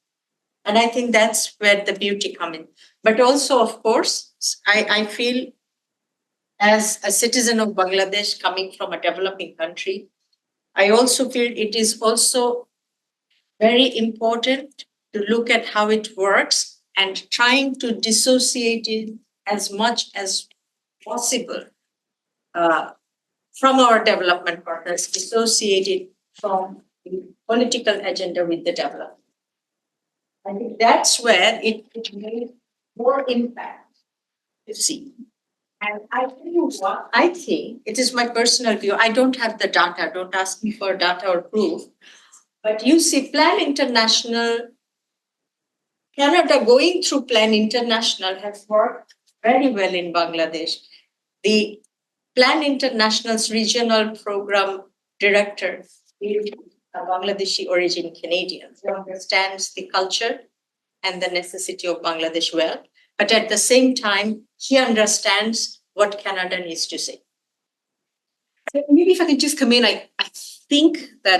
And I think that's where the beauty comes in. But also, of course, I feel as a citizen of Bangladesh coming from a developing country, I also feel it is also very important to look at how it works and trying to dissociate it as much as possible from our development partners, dissociated from the political agenda with the development. I think that's where it made more impact, you see. And I tell you what, I think, it is my personal view, I don't have the data, don't ask me for data or proof, but you see Plan International, Canada going through Plan International has worked very well in Bangladesh. The Plan International's regional program director is a Bangladeshi origin Canadian who understands the culture and the necessity of Bangladesh well. But at the same time, he understands what Canada needs to say. Maybe if I can just come in, I think that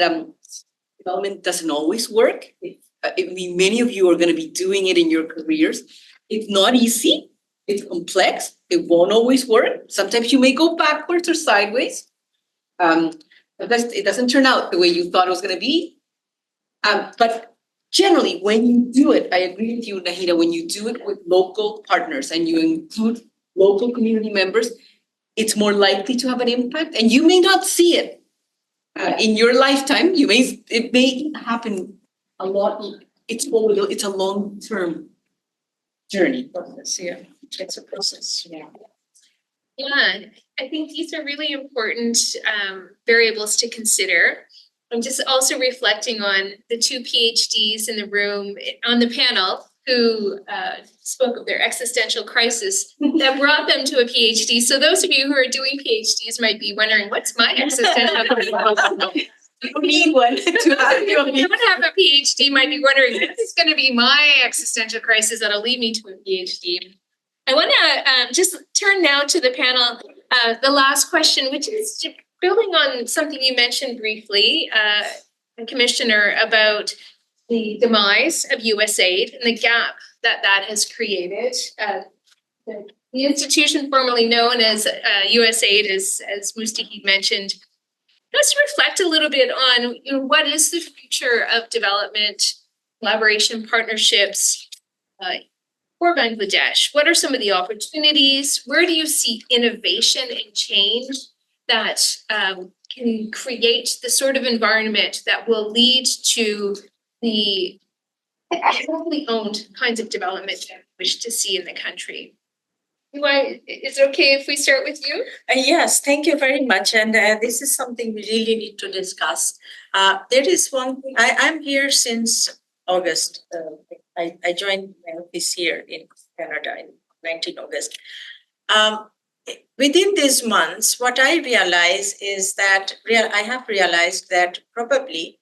development doesn't always work. Many of you are going to be doing it in your careers. It's not easy. It's complex. It won't always work. Sometimes you may go backwards or sideways. Sometimes it doesn't turn out the way you thought it was gonna be. But generally, when you do it, I agree with you, Nahida, when you do it with local partners and you include local community members, it's more likely to have an impact, and you may not see it in your lifetime. It may happen a lot. It's a long-term journey. Process, yeah, it's a process, yeah. Yeah, I think these are really important variables to consider. I'm just also reflecting on the two PhDs in the room on the panel who spoke of their existential crisis that brought them to a PhD. So those of you who are doing PhDs might be wondering, what's my existential crisis? You don't need one to have your If you don't have a PhD, might be wondering, this is going to be my existential crisis that'll lead me to a PhD. I want to just turn now to the panel. The last question, which is building on something you mentioned briefly, Commissioner, about the demise of USAID and the gap that that has created. The institution formerly known as USAID, as Mustahid mentioned, let's reflect a little bit on what is the future of development, collaboration, partnerships for Bangladesh. What are some of the opportunities? Where do you see innovation and change that can create the sort of environment that will lead to the wholly owned kinds of development that we wish to see in the country? Is it okay if we start with you? Yes, thank you very much. And this is something we really need to discuss. There is one thing, I'm here since August. I joined this year in Canada in 19 August. Within these months, what I realize is that I have realized that probably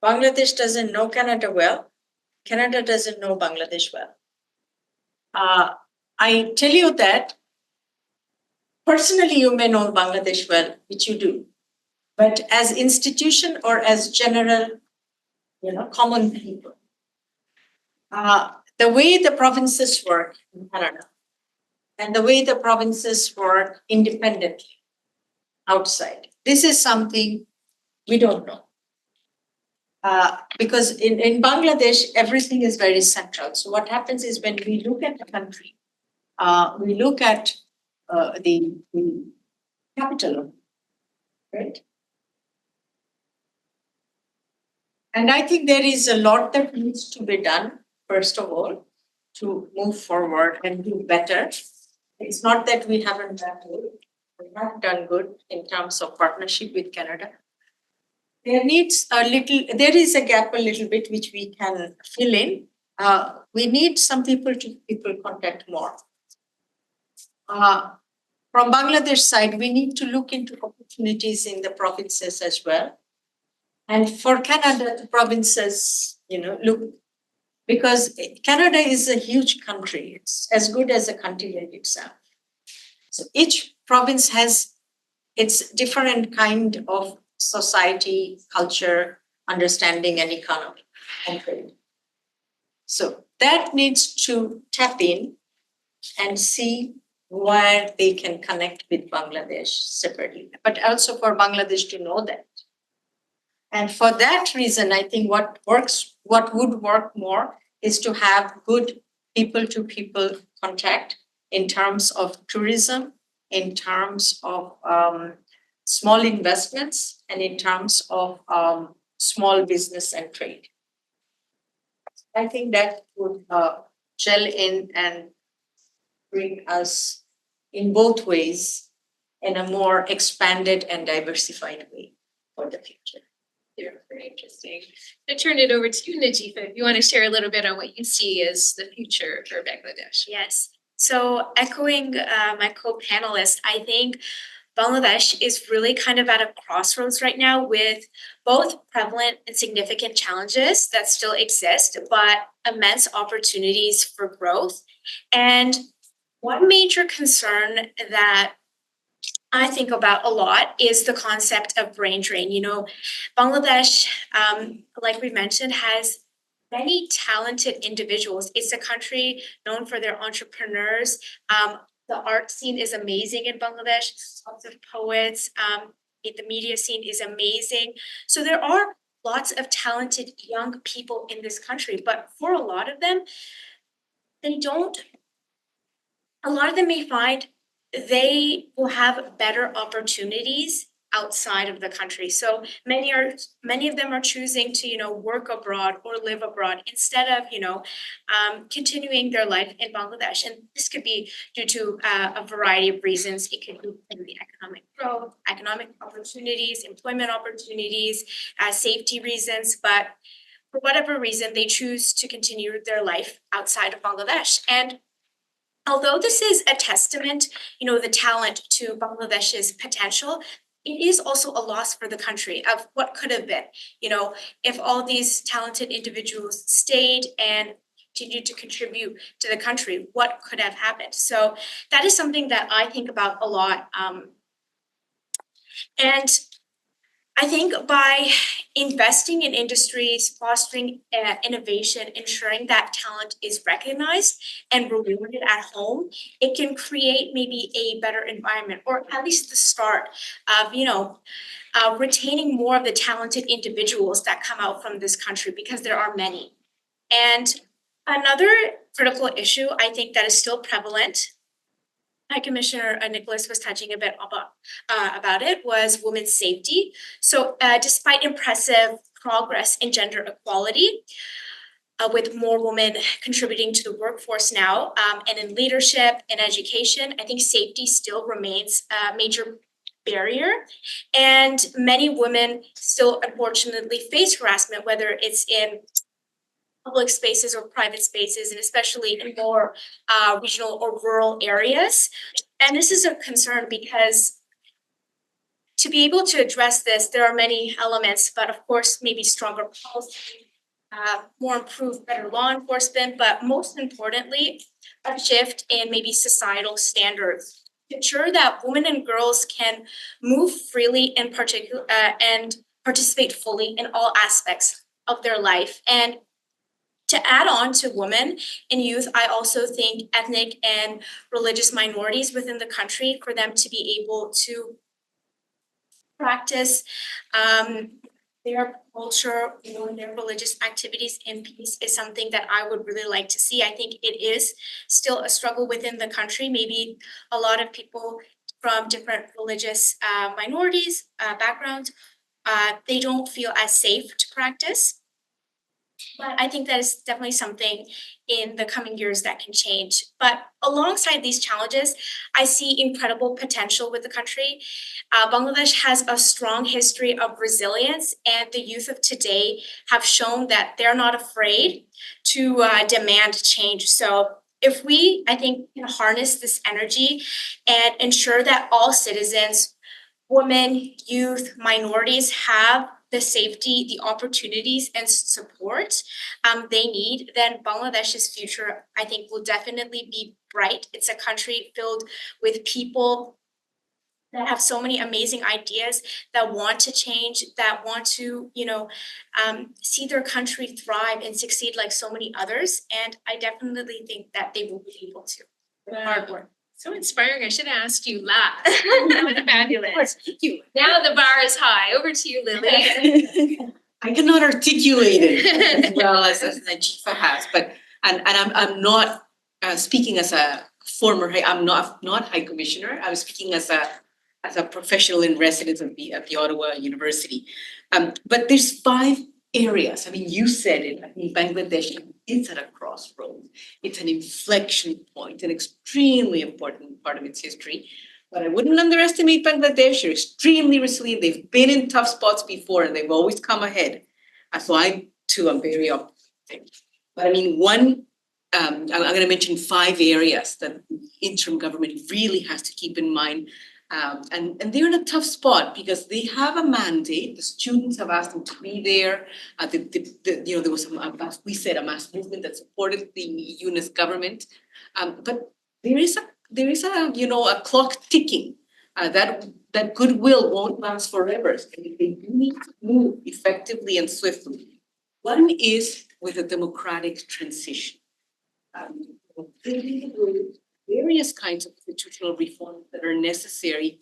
Bangladesh doesn't know Canada well. Canada doesn't know Bangladesh well. I tell you that personally, you may know Bangladesh well, which you do, but as institution or as general, common people, the way the provinces work in Canada and the way the provinces work independently outside, this is something we don't know. Because in Bangladesh, everything is very central. So what happens is when we look at the country, we look at the capital, right? And I think there is a lot that needs to be done, first of all, to move forward and do better. It's not that we haven't done good. We have done good in terms of partnership with Canada. There is a gap a little bit which we can fill in. We need some people contact more. From Bangladesh side, we need to look into opportunities in the provinces as well. And for Canada, the provinces, look, because Canada is a huge country. It's as good as a continent itself. So each province has its different kind of society, culture, understanding, and economy and trade. So that needs to tap in and see where they can connect with Bangladesh separately, but also for Bangladesh to know that. And for that reason, I think what would work more is to have good people-to-people contact in terms of tourism, in terms of small investments, and in terms of small business and trade. I think that would gel in and bring us in both ways in a more expanded and diversified way for the future. Yeah, very interesting. I'll turn it over to you, Najifa, if you want to share a little bit on what you see as the future for Bangladesh. Yes. So echoing my co-panelist, I think Bangladesh is really kind of at a crossroads right now with both prevalent and significant challenges that still exist, but immense opportunities for growth. And one major concern that I think about a lot is the concept of brain drain. Bangladesh, like we mentioned, has many talented individuals. It's a country known for their entrepreneurs. The art scene is amazing in Bangladesh, lots of poets, the media scene is amazing. So there are lots of talented young people in this country, but for a lot of them, a lot of them may find they will have better opportunities outside of the country. So many of them are choosing to, work abroad or live abroad instead of, continuing their life in Bangladesh. And this could be due to a variety of reasons. It could be economic growth, economic opportunities, employment opportunities, safety reasons, but for whatever reason, they choose to continue their life outside of Bangladesh. And although this is a testament, the talent to Bangladesh's potential, it is also a loss for the country of what could have been. If all these talented individuals stayed and continued to contribute to the country, what could have happened? So that is something that I think about a lot. And I think by investing in industries, fostering innovation, ensuring that talent is recognized and rewarded at home, it can create maybe a better environment, or at least the start of, retaining more of the talented individuals that come out from this country, because there are many. And another critical issue I think that is still prevalent, High Commissioner Nicholas was touching a bit about it, was women's safety. So despite impressive progress in gender equality, with more women contributing to the workforce now, and in leadership and education, I think safety still remains a major barrier. And many women still unfortunately face harassment, whether it's in public spaces or private spaces, and especially in more regional or rural areas. And this is a concern because to be able to address this, there are many elements, but of course, maybe stronger policy, more improved, better law enforcement, but most importantly, a shift in maybe societal standards to ensure that women and girls can move freely in particular and participate fully in all aspects of their life. And to add on to women and youth, I also think ethnic and religious minorities within the country, for them to be able to practice their culture, their religious activities in peace, is something that I would really like to see. I think it is still a struggle within the country. Maybe a lot of people from different religious minorities, backgrounds, they don't feel as safe to practice. But I think that is definitely something in the coming years that can change. But alongside these challenges, I see incredible potential with the country. Bangladesh has a strong history of resilience, and the youth of today have shown that they're not afraid to demand change. So if we, I think, can harness this energy and ensure that all citizens, women, youth, minorities, have the safety, the opportunities, and support they need, then Bangladesh's future, I think, will definitely be bright. It's a country filled with people that have so many amazing ideas, that want to change, that want to, see their country thrive and succeed like so many others. And I definitely think that they will be able to. Hard work. So inspiring. I should have asked you last. That was fabulous. Thank you. Now the bar is high. Over to you, Lily. I cannot articulate it as well as Najifa has, but I'm not speaking as a former. I'm not High Commissioner. I'm speaking as a professional in residence at the Ottawa University. But there's 5 areas. I mean, you said it. I think Bangladesh is at a crossroads. It's an inflection point, an extremely important part of its history. But I wouldn't underestimate Bangladesh. They're extremely resilient. They've been in tough spots before, and they've always come ahead. So I, too, am very optimistic. But I mean, I'm going to mention 5 areas that the interim government really has to keep in mind. And they're in a tough spot because they have a mandate. The students have asked them to be there. There was a mass movement that supported the UNIS government. But there is a clock ticking. That goodwill won't last forever. So they do need to move effectively and swiftly. One is with a democratic transition. various kinds of institutional reforms that are necessary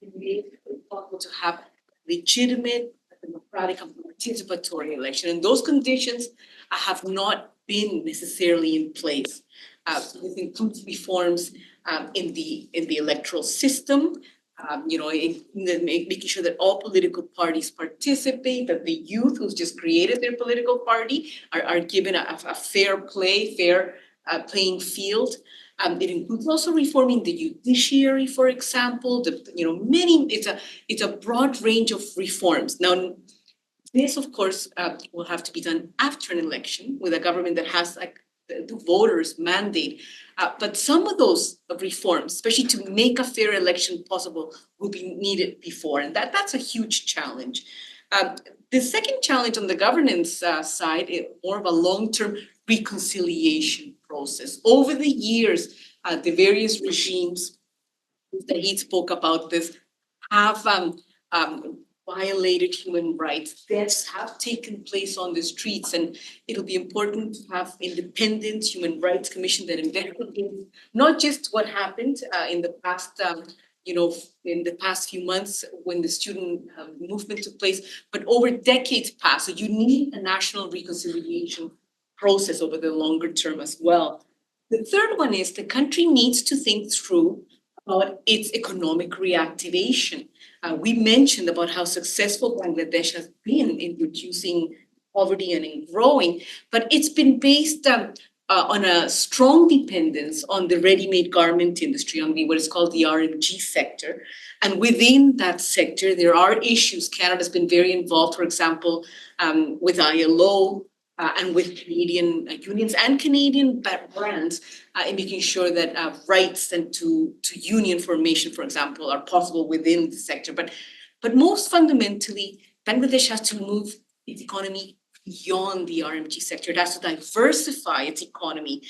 to be able to have legitimate, democratic, and participatory election. And those conditions have not been necessarily in place. This includes reforms in the electoral system, making sure that all political parties participate, that the youth who's just created their political party are given a fair playing field. It includes also reforming the judiciary, for example. It's a broad range of reforms. Now, this, of course, will have to be done after an election with a government that has the voters' mandate. But some of those reforms, especially to make a fair election possible, will be needed before, and that's a huge challenge. The second challenge on the governance side is more of a long-term reconciliation process. Over the years, the various regimes that he spoke about this have violated human rights. Deaths have taken place on the streets, and it'll be important to have independent human rights commission that investigates not just what happened in the past, in the past few months when the student movement took place, but over decades past. So you need a national reconciliation process over the longer term as well. The third one is the country needs to think through about its economic reactivation. We mentioned about how successful Bangladesh has been in reducing poverty and in growing, but it's been based on a strong dependence on the ready-made garment industry, on what is called the RMG sector. And within that sector, there are issues. Canada's been very involved, for example, with ILO, and with Canadian unions and Canadian brands in making sure that rights and to union formation, for example, are possible within the sector. But most fundamentally, Bangladesh has to move its economy beyond the RMG sector. It has to diversify its economy.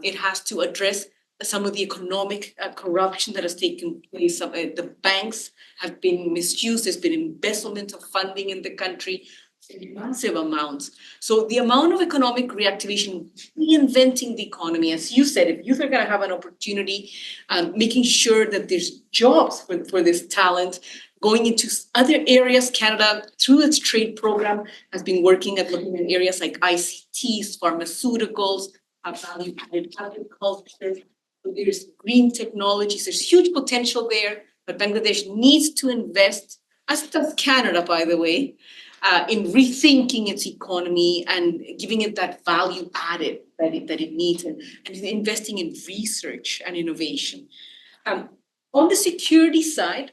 It has to address some of the economic corruption that has taken place. The banks have been misused. There's been embezzlement of funding in the country. Massive amounts. So the amount of economic reactivation, reinventing the economy, as you said, if youth are going to have an opportunity, making sure that there's jobs for this talent, going into other areas. Canada, through its trade program, has been looking at areas like ICTs, pharmaceuticals, value-added agriculture. So there's green technologies. There's huge potential there, but Bangladesh needs to invest, as does Canada, by the way, in rethinking its economy and giving it that value added that it needs, and investing in research and innovation. On the security side,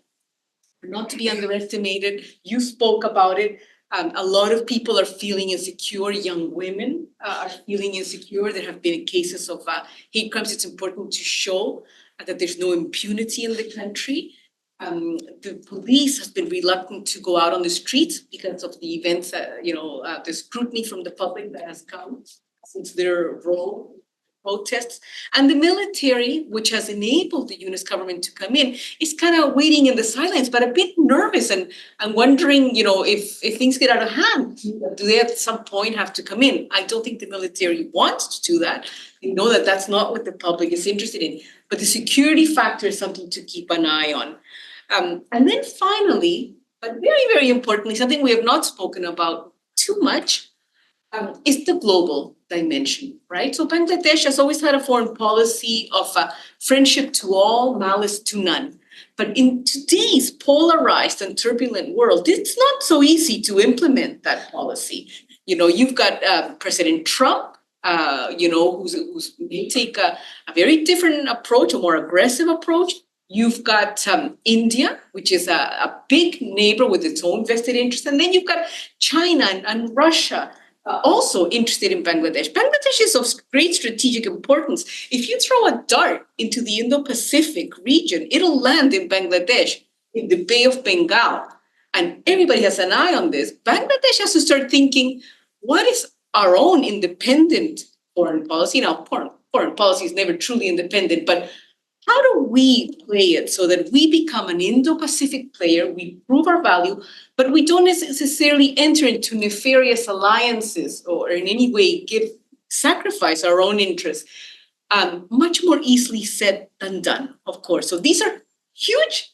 not to be underestimated, you spoke about it. A lot of people are feeling insecure. Young women are feeling insecure. There have been cases of hate crimes. It's important to show that there's no impunity in the country. The police has been reluctant to go out on the streets because of the events, the scrutiny from the public that has come since their role protests. And the military, which has enabled the UNIS government to come in, is kind of waiting in the sidelines, but a bit nervous and wondering, if things get out of hand, do they at some point have to come in? I don't think the military wants to do that. They know that that's not what the public is interested in. But the security factor is something to keep an eye on. And then finally, but very, very importantly, something we have not spoken about too much, is the global dimension, right? So Bangladesh has always had a foreign policy of friendship to all, malice to none. But in today's polarized and turbulent world, it's not so easy to implement that policy. You've got President Trump, who's may take a very different approach, a more aggressive approach. You've got India, which is a big neighbor with its own vested interest. And then you've got China and Russia also interested in Bangladesh. Bangladesh is of great strategic importance. If you throw a dart into the Indo-Pacific region, it'll land in Bangladesh, in the Bay of Bengal. And everybody has an eye on this. Bangladesh has to start thinking, what is our own independent foreign policy? Now, foreign policy is never truly independent, but how do we play it so that we become an Indo-Pacific player, we prove our value, but we don't necessarily enter into nefarious alliances or in any way sacrifice our own interests? much more easily said than done, of course. So these are huge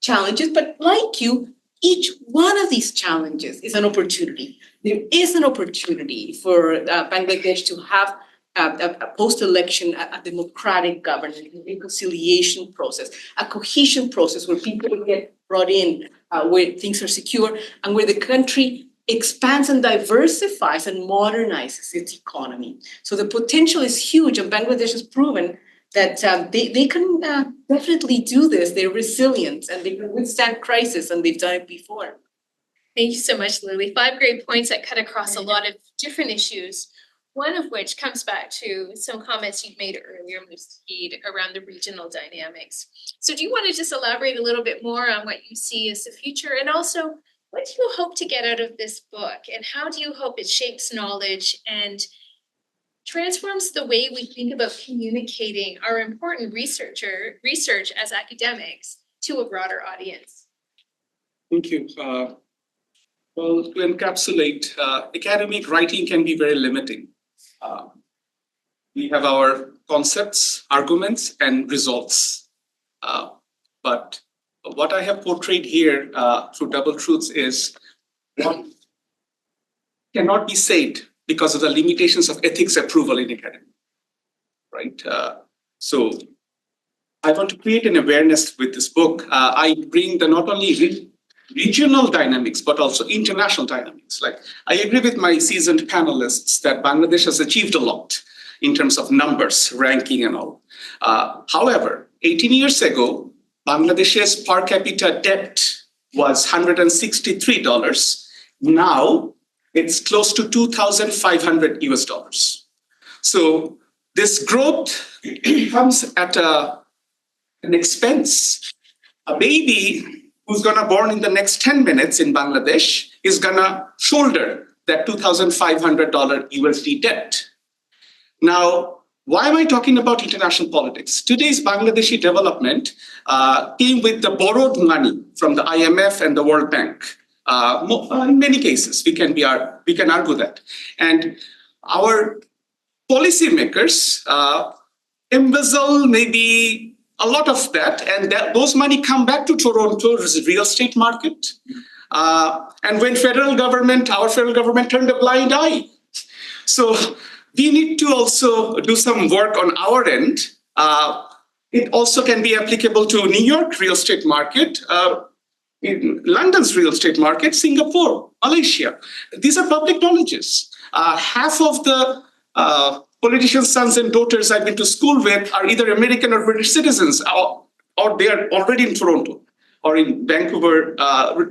challenges, but like you, each one of these challenges is an opportunity. There is an opportunity for Bangladesh to have a post-election, a democratic governance, a reconciliation process, a cohesion process where people get brought in, where things are secure, and where the country expands and diversifies and modernizes its economy. So the potential is huge, and Bangladesh has proven that they can definitely do this. They're resilient and they can withstand crisis, and they've done it before. Thank you so much, Lily. 5 great points that cut across a lot of different issues. One of which comes back to some comments you made earlier, Mustaqid, around the regional dynamics. So do you want to just elaborate a little bit more on what you see as the future? And also, what do you hope to get out of this book? And how do you hope it shapes knowledge and transforms the way we think about communicating our important research as academics to a broader audience? Thank you. Well, to encapsulate, academic writing can be very limiting. We have our concepts, arguments, and results. But what I have portrayed here through Double Truths is what cannot be said because of the limitations of ethics approval in academia, right? So I want to create an awareness with this book. I bring the not only regional dynamics, but also international dynamics. Like, I agree with my seasoned panelists that Bangladesh has achieved a lot in terms of numbers, ranking, and all. However, 18 years ago, Bangladesh's per capita debt was $163. Now it's close to $2,500 US. So this growth comes at an expense. A baby who's gonna born in the next 10 minutes in Bangladesh is gonna shoulder that $2,500 USD debt. Now, why am I talking about international politics? Today's Bangladeshi development came with the borrowed money from the IMF and the World Bank. In many cases, we can argue that. And our policymakers embezzle maybe a lot of that, and those money come back to Toronto's real estate market. And when our federal government turned a blind eye. So we need to also do some work on our end. It also can be applicable to New York real estate market, in London's real estate market, Singapore, Malaysia. These are public knowledges. Half of the politicians' sons and daughters I've been to school with are either American or British citizens, or they are already in Toronto or in Vancouver,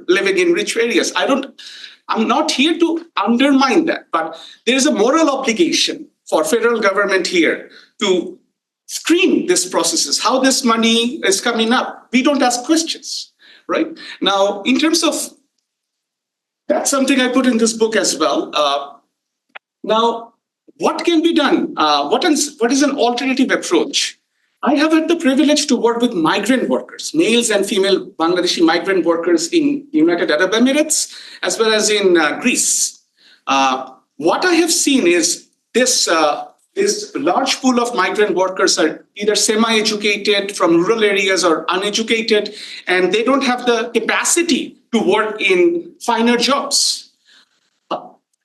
living in rich areas. I'm not here to undermine that, but there is a moral obligation for federal government here to screen these processes, how this money is coming up. We don't ask questions, right? Now, in terms of, that's something I put in this book as well. Now, what can be done? What is an alternative approach? I have had the privilege to work with migrant workers, males and female Bangladeshi migrant workers in United Arab Emirates, as well as in Greece. What I have seen is this large pool of migrant workers are either semi-educated from rural areas or uneducated, and they don't have the capacity to work in finer jobs.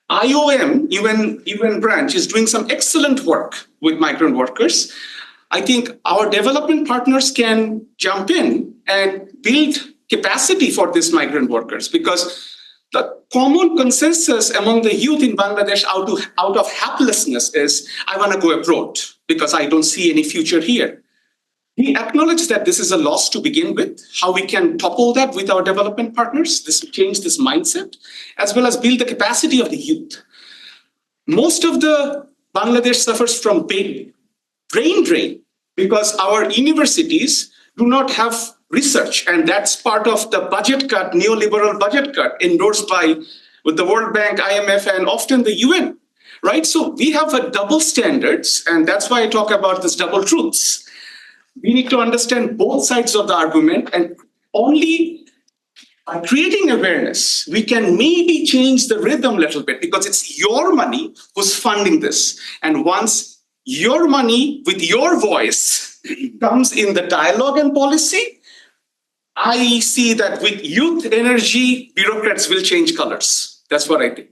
IOM, UN branch, is doing some excellent work with migrant workers. I think our development partners can jump in and build capacity for these migrant workers, because the common consensus among the youth in Bangladesh out of helplessness is, I want to go abroad because I don't see any future here. We acknowledge that this is a loss to begin with, how we can topple that with our development partners, change this mindset, as well as build the capacity of the youth. Most of the Bangladesh suffers from brain drain because our universities do not have research, and that's part of the budget cut, neoliberal budget cut endorsed with the World Bank, IMF, and often the UN, right? So we have a double standards, and that's why I talk about this double truths. We need to understand both sides of the argument, and only by creating awareness, we can maybe change the rhythm a little bit, because it's your money who's funding this. And once your money with your voice comes in the dialogue and policy, I see that with youth energy, bureaucrats will change colors. That's what I think.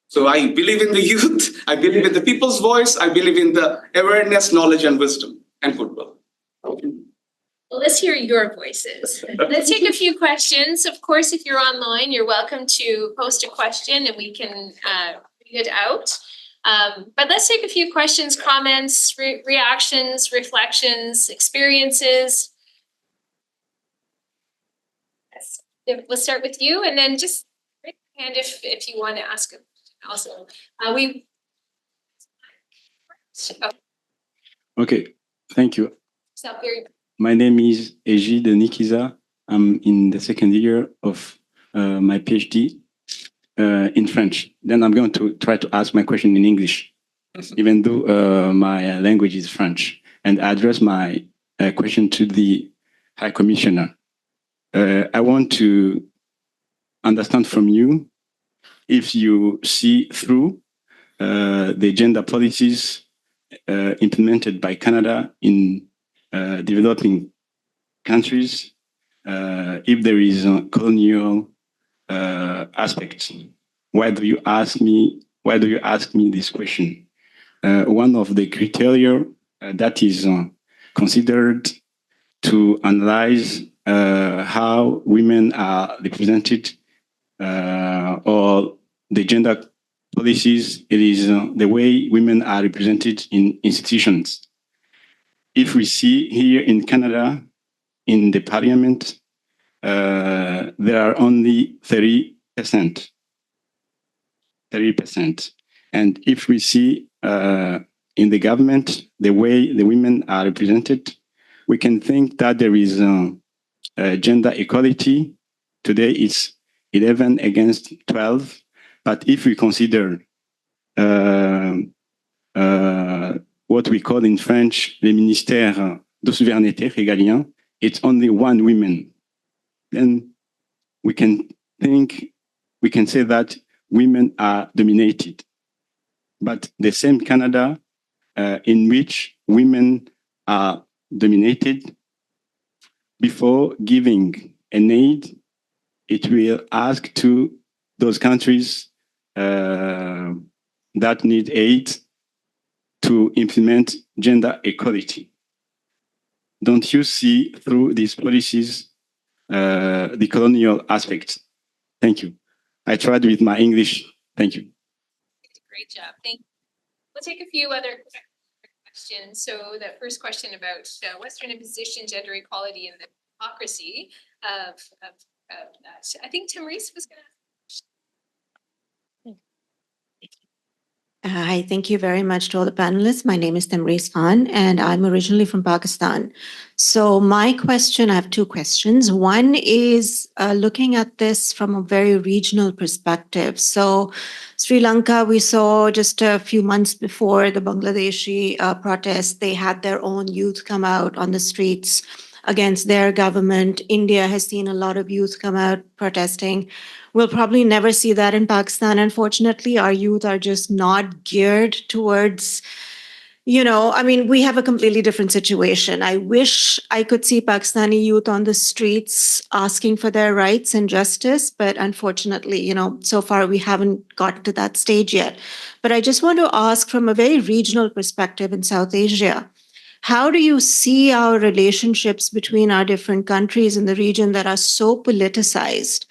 So I believe in the youth, I believe in the people's voice, I believe in the awareness, knowledge, and wisdom and goodwill. Well, let's hear your voices. Let's take a few questions. Of course, if you're online, you're welcome to post a question and we can read it out. But let's take a few questions, comments, reactions, reflections, experiences. We'll start with you and then just raise your hand if you want to ask also. Okay, thank you. So very My name is Egide Nikiza. I'm in the second year of my PhD in French. Then I'm going to try to ask my question in English, even though my language is French, and address my question to the High Commissioner. I want to understand from you if you see through the gender policies implemented by Canada in developing countries, if there is a colonial aspect. Why do you ask me this question? One of the criteria that is considered to analyze how women are represented or the gender policies, it is the way women are represented in institutions. If we see here in Canada, in the parliament, there are only 30%. 30%. And if we see in the government, the way the women are represented, we can think that there is gender equality. Today it's 11 against 12. But if we consider what we call in French, les ministères de souveraineté régalien, it's only one woman. Then we can say that women are dominated. But the same Canada in which women are dominated, before giving an aid, it will ask to those countries that need aid to implement gender equality. Don't you see through these policies the colonial aspect? Thank you. I tried with my English. Thank you. great job. Thank you. We'll take a few other questions. So the first question about Western imposition, gender equality, and the hypocrisy of that. I think Tim Reese was going to. Hi, thank you very much to all the panelists. My name is Tamreez Khan, and I'm originally from Pakistan. So my question, I have two questions. One is looking at this from a very regional perspective. So Sri Lanka, we saw just a few months before the Bangladeshi protests, they had their own youth come out on the streets against their government. India has seen a lot of youth come out protesting. We'll probably never see that in Pakistan. Unfortunately, our youth are just not geared towards, we have a completely different situation. I wish I could see Pakistani youth on the streets asking for their rights and justice, but unfortunately, so far we haven't gotten to that stage yet. But I just want to ask from a very regional perspective in South Asia, how do you see our relationships between our different countries in the region that are so politicized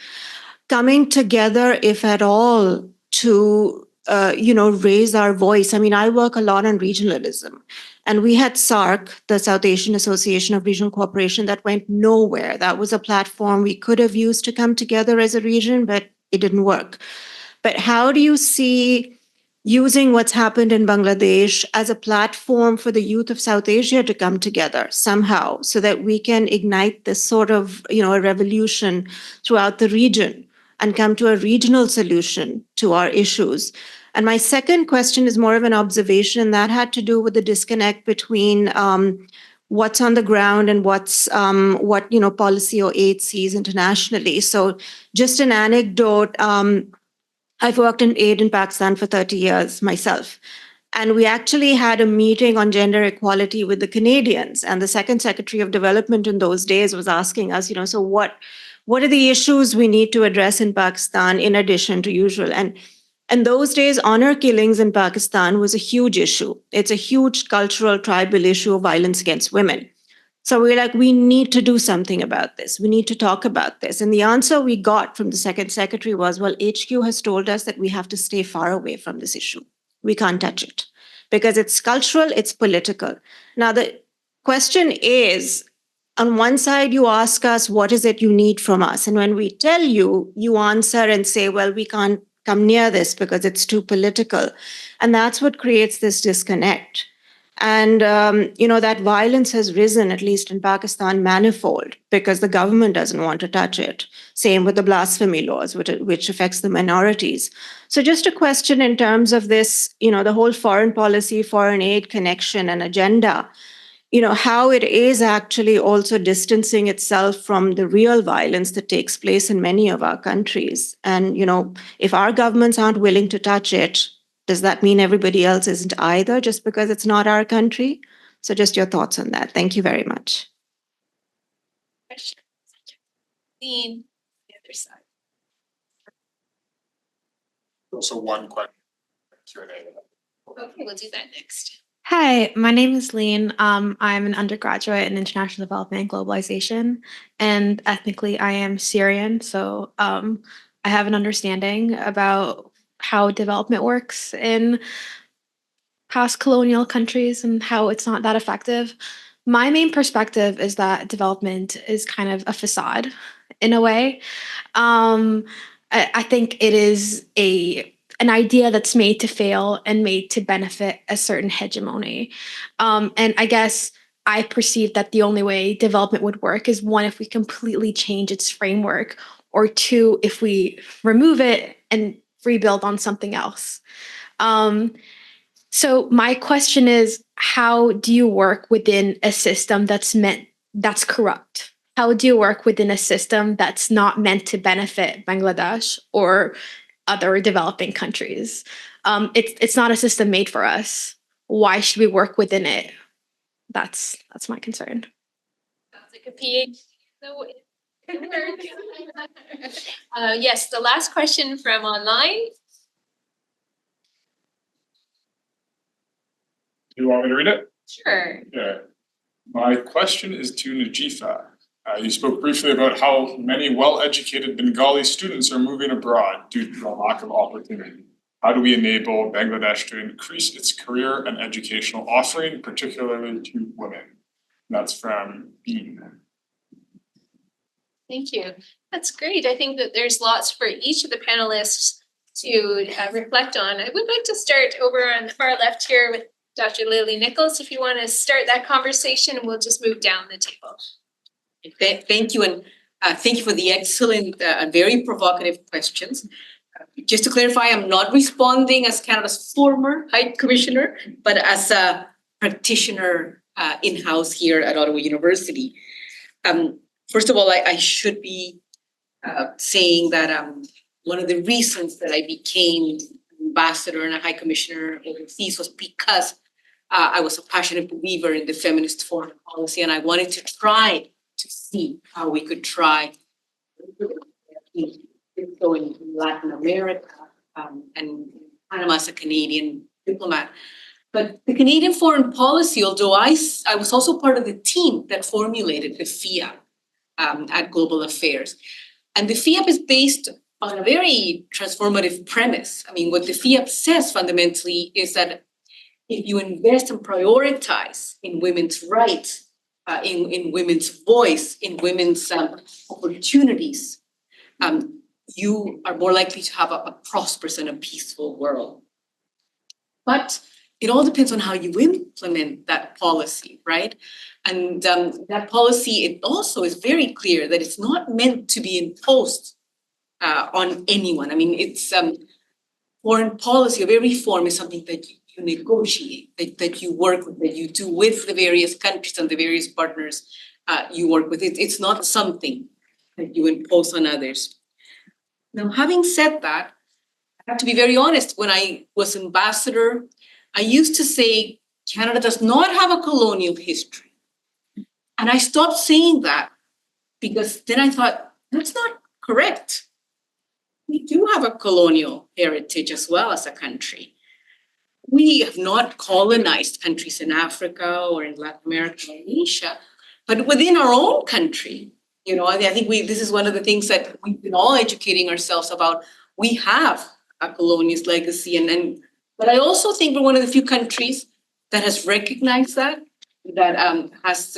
coming together, if at all, to raise our voice? I mean, I work a lot on regionalism, and we had SARC, the South Asian Association of Regional Cooperation, that went nowhere. That was a platform we could have used to come together as a region, but it didn't work. But how do you see using what's happened in Bangladesh as a platform for the youth of South Asia to come together somehow so that we can ignite this sort of, a revolution throughout the region and come to a regional solution to our issues? And my second question is more of an observation that had to do with the disconnect between what's on the ground and what policy or aid sees internationally. So just an anecdote, I've worked in aid in Pakistan for 30 years myself. And we actually had a meeting on gender equality with the Canadians. And the second Secretary of Development in those days was asking us, so what are the issues we need to address in Pakistan in addition to usual? And those days, honor killings in Pakistan was a huge issue. It's a huge cultural, tribal issue of violence against women. So we're like, we need to do something about this. We need to talk about this. And the answer we got from the second secretary was, well, HQ has told us that we have to stay far away from this issue. We can't touch it because it's cultural, it's political. Now, the question is, on one side, you ask us, what is it you need from us? And when we tell you, you answer and say, well, we can't come near this because it's too political. And that's what creates this disconnect. And, that violence has risen, at least in Pakistan, manifold because the government doesn't want to touch it. Same with the blasphemy laws, which affects the minorities. So just a question in terms of this, the whole foreign policy, foreign aid connection and agenda, how it is actually also distancing itself from the real violence that takes place in many of our countries. And, if our governments aren't willing to touch it, does that mean everybody else isn't either just because it's not our country? So just your thoughts on that. Thank you very much. Lean, the other side. Also one question. Q&A. Okay, we'll do that next. Hi, my name is Lean. I'm an undergraduate in international development and globalization, and ethnically I am Syrian. So I have an understanding about how development works in past colonial countries and how it's not that effective. My main perspective is that development is kind of a facade in a way. I think it is an idea that's made to fail and made to benefit a certain hegemony. And I guess I perceive that the only way development would work is one, if we completely change its framework, or two, if we remove it and rebuild on something else. So my question is, how do you work within a system that's corrupt? How do you work within a system that's not meant to benefit Bangladesh or other developing countries? It's not a system made for us. Why should we work within it? That's my concern. Sounds like a PhD. So yes, the last question from online. Do you want me to read it? Sure. Yeah. My question is to Najifa. You spoke briefly about how many well-educated Bengali students are moving abroad due to a lack of opportunity. How do we enable Bangladesh to increase its career and educational offering, particularly to women? That's from Bean. Thank you. That's great. I think that there's lots for each of the panelists to reflect on. I would like to start over on the far left here with Dr. Lily Nichols. If you want to start that conversation, and we'll just move down the table. Thank you, and thank you for the excellent and very provocative questions. Just to clarify, I'm not responding as Canada's former High Commissioner, but as a practitioner in-house here at Ottawa University. First of all, I should be saying that one of the reasons that I became ambassador and a High Commissioner overseas was because I was a passionate believer in the feminist foreign policy, and I wanted to try to see how we could try so in Latin America and Panama as a Canadian diplomat. But the Canadian foreign policy, although I was also part of the team that formulated the FIAP at Global Affairs. And the FIAP is based on a very transformative premise. I mean, what the FIAP says fundamentally is that if you invest and prioritize in women's rights, in women's voice, in women's opportunities, you are more likely to have a prosperous and a peaceful world. But it all depends on how you implement that policy, right? And that policy, it also is very clear that it's not meant to be imposed on anyone. I mean, it's foreign policy of every form is something that you negotiate, that you work with, that you do with the various countries and the various partners you work with. It's not something that you impose on others. Now, having said that, I have to be very honest. When I was ambassador, I used to say Canada does not have a colonial history. And I stopped saying that because then I thought, that's not correct. We do have a colonial heritage as well as a country. We have not colonized countries in Africa or in Latin America or Asia, but within our own country, I think this is one of the things that we've been all educating ourselves about. We have a colonialist legacy, but I also think we're one of the few countries that has recognized that has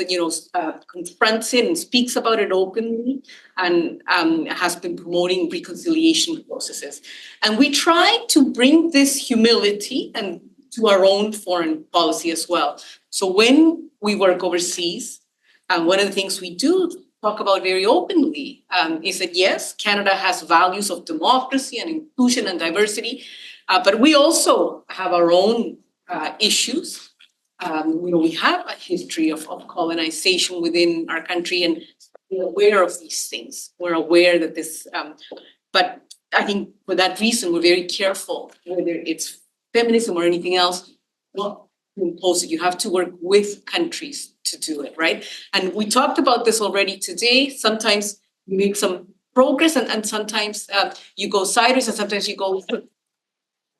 confronts it and speaks about it openly, and has been promoting reconciliation processes. And we try to bring this humility and to our own foreign policy as well. So when we work overseas, one of the things we do talk about very openly is that yes, Canada has values of democracy and inclusion and diversity, but we also have our own issues. We have a history of colonization within our country, and we're aware of these things. We're aware that this, but I think for that reason, we're very careful, whether it's feminism or anything else, not to impose it. You have to work with countries to do it, right? And we talked about this already today. Sometimes you make some progress, and sometimes you go sideways, and sometimes you go,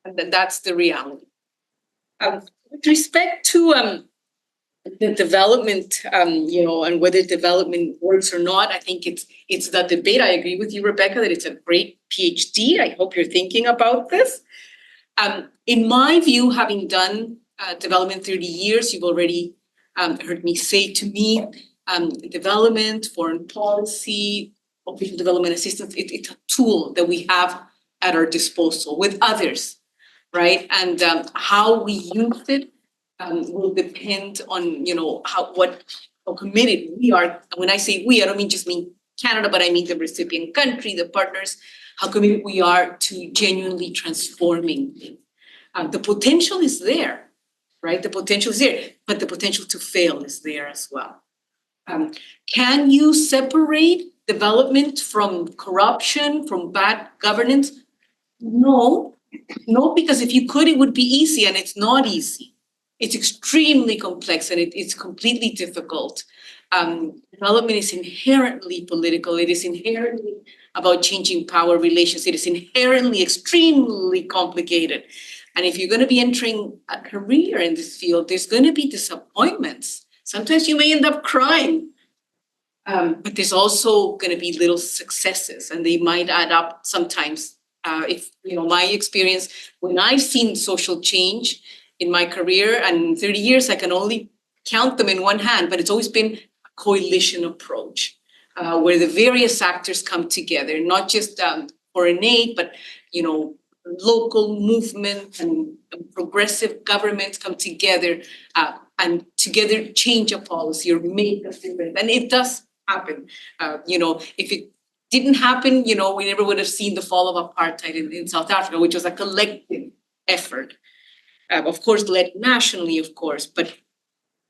and that's the reality. With respect to the development, and whether development works or not, I think it's that debate. I agree with you, Rebecca, that it's a great PhD. I hope you're thinking about this. In my view, having done development 30 years, you've already heard me say to me, development, foreign policy, official development assistance, it's a tool that we have at our disposal with others, right? And how we use it will depend on, how committed we are. When I say we, I don't just mean Canada, but I mean the recipient country, the partners, how committed we are to genuinely transforming things. The potential is there, right? The potential is there, but the potential to fail is there as well. Can you separate development from corruption, from bad governance? No, because if you could, it would be easy, and it's not easy. It's extremely complex, and it's completely difficult. Development is inherently political. It is inherently about changing power relations. It is inherently extremely complicated. And if you're going to be entering a career in this field, there's going to be disappointments. Sometimes you may end up crying, but there's also going to be little successes, and they might add up sometimes. If my experience, when I've seen social change in my career, and in 30 years, I can only count them in one hand, but it's always been a coalition approach, where the various actors come together, not just foreign aid, but local movement and progressive governments come together and together change a policy or make a difference. And it does happen. If it didn't happen, we never would have seen the fall of apartheid in South Africa, which was a collective effort. Of course, led nationally, of course, but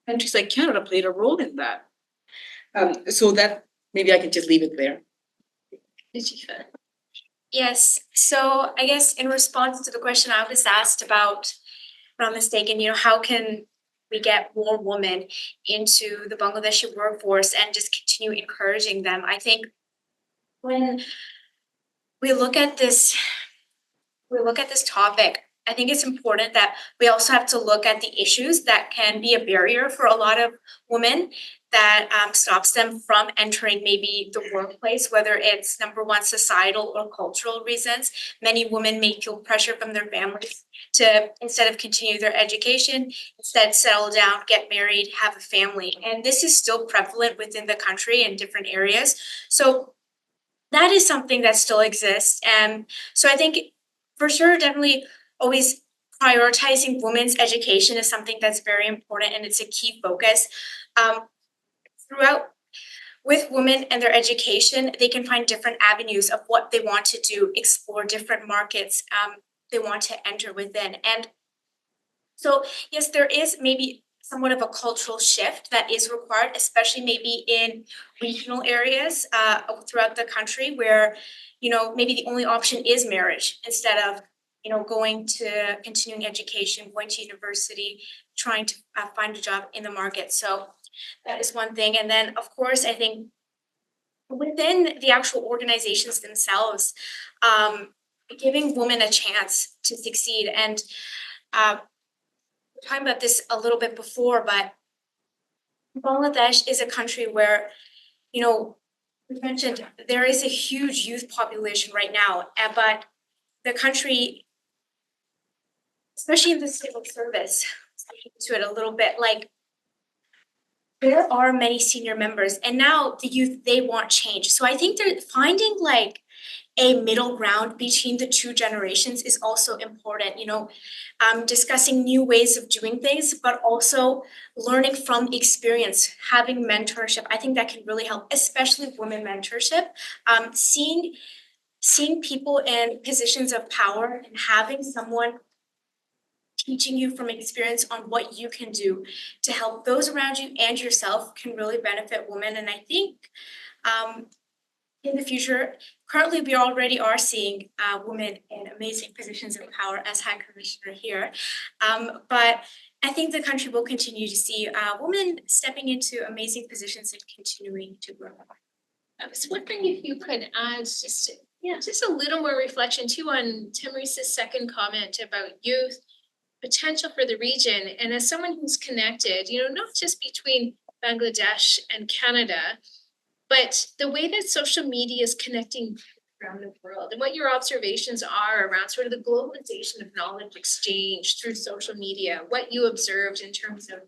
countries like Canada played a role in that. So that maybe I can just leave it there. Yes, so I guess in response to the question I was asked about, if I'm not mistaken, how can we get more women into the Bangladeshi workforce and just continue encouraging them? I think when we look at this topic, I think it's important that we also have to look at the issues that can be a barrier for a lot of women that stops them from entering maybe the workplace, whether it's number one, societal or cultural reasons. Many women may feel pressure from their families to, instead of continue their education, instead settle down, get married, have a family. And this is still prevalent within the country in different areas. So that is something that still exists. And so I think for sure, definitely always prioritizing women's education is something that's very important, and it's a key focus. Throughout with women and their education, they can find different avenues of what they want to do, explore different markets they want to enter within. And so, yes, there is maybe somewhat of a cultural shift that is required, especially maybe in regional areas throughout the country where, maybe the only option is marriage instead of going to continuing education, going to university, trying to find a job in the market. So that is one thing. And then, of course, I think within the actual organizations themselves, giving women a chance to succeed. And we're talking about this a little bit before, but Bangladesh is a country where, we mentioned there is a huge youth population right now, but the country, especially in the civil service, speaking to it a little bit, like there are many senior members, and now the youth, they want change. So I think they're finding like a middle ground between the two generations is also important, discussing new ways of doing things, but also learning from experience, having mentorship. I think that can really help, especially women mentorship. Seeing people in positions of power and having someone teaching you from experience on what you can do to help those around you and yourself can really benefit women. And I think in the future, currently we already are seeing women in amazing positions of power as High Commissioner here. But I think the country will continue to see women stepping into amazing positions and continuing to grow. I was wondering if you could add just a little more reflection too on Timurice's second comment about youth potential for the region. And as someone who's connected, not just between Bangladesh and Canada, but the way that social media is connecting around the world and what your observations are around sort of the globalization of knowledge exchange through social media, what you observed in terms of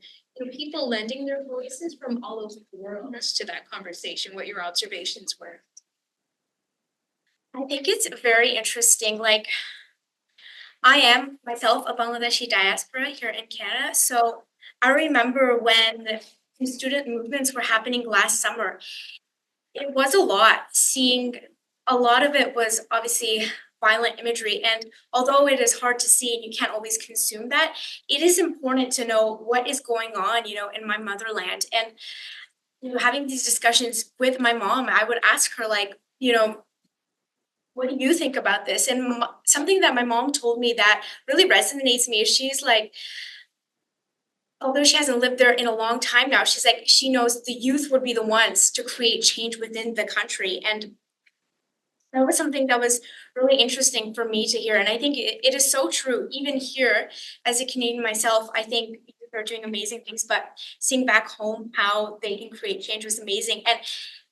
people lending their voices from all over the world to that conversation, what your observations were. I think it's very interesting. Like, I am myself a Bangladeshi diaspora here in Canada. So I remember when the student movements were happening last summer, it was a lot. Seeing a lot of it was obviously violent imagery. And although it is hard to see and you can't always consume that, it is important to know what is going on, in my motherland. And having these discussions with my mom, I would ask her like, what do you think about this? And something that my mom told me that really resonates me is she's like, although she hasn't lived there in a long time now, she's like, she knows the youth would be the ones to create change within the country. And that was something that was really interesting for me to hear. And I think it is so true. Even here, as a Canadian myself, I think they're doing amazing things, but seeing back home how they can create change was amazing. And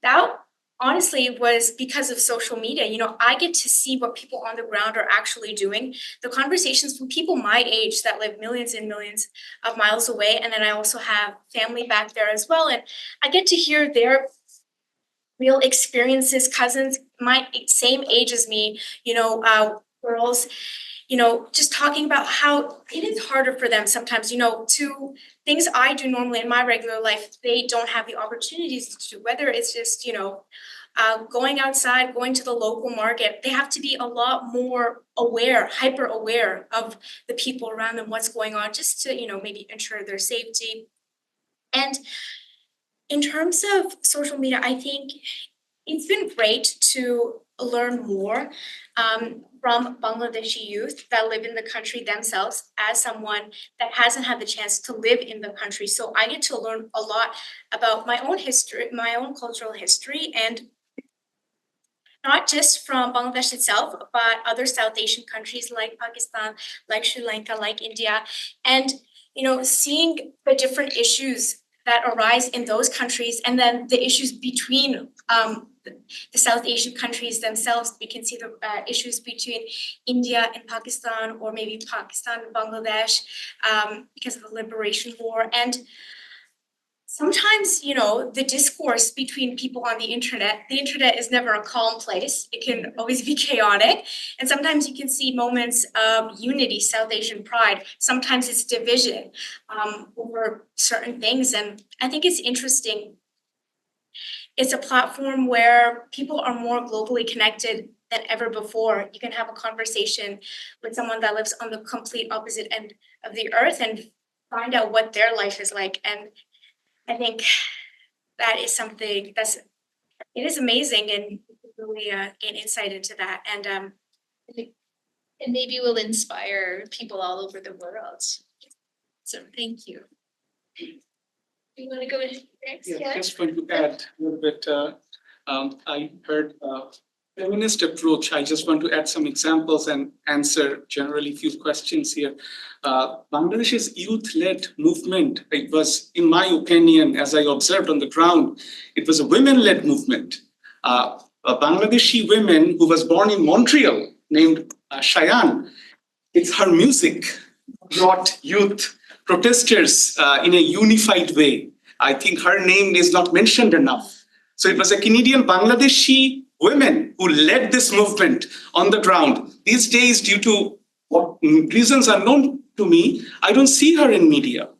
that honestly was because of social media. I get to see what people on the ground are actually doing, the conversations from people my age that live millions and millions of miles away. And then I also have family back there as well. And I get to hear their real experiences, cousins my same age as me, girls, just talking about how it is harder for them sometimes, to things I do normally in my regular life, they don't have the opportunities to do, whether it's just, going outside, going to the local market. They have to be a lot more aware, hyper aware of the people around them, what's going on, just to, maybe ensure their safety. And in terms of social media, I think it's been great to learn more from Bangladeshi youth that live in the country themselves as someone that hasn't had the chance to live in the country. So I get to learn a lot about my own history, my own cultural history, and not just from Bangladesh itself, but other South Asian countries like Pakistan, like Sri Lanka, like India, and seeing the different issues that arise in those countries, and then the issues between the South Asian countries themselves. We can see the issues between India and Pakistan, or maybe Pakistan and Bangladesh, because of the liberation war. And sometimes, the discourse between people on the internet is never a calm place. It can always be chaotic. And sometimes you can see moments of unity, South Asian pride. Sometimes it's division over certain things. And I think it's interesting. It's a platform where people are more globally connected than ever before. You can have a conversation with someone that lives on the complete opposite end of the earth and find out what their life is like. And I think that is something it is amazing, and really gain insight into that. And And maybe we'll inspire people all over the world. So thank you. You want to go next? Yeah, just want to add a little bit. I heard feminist approach. I just want to add some examples and answer generally few questions here. Bangladesh's youth-led movement, it was, in my opinion, as I observed on the ground, it was a women-led movement. A Bangladeshi woman who was born in Montreal named Cheyenne. It's her music brought youth protesters in a unified way. I think her name is not mentioned enough. So it was a Canadian Bangladeshi women who led this movement on the ground. These days, due to what reasons unknown to me, I don't see her in media.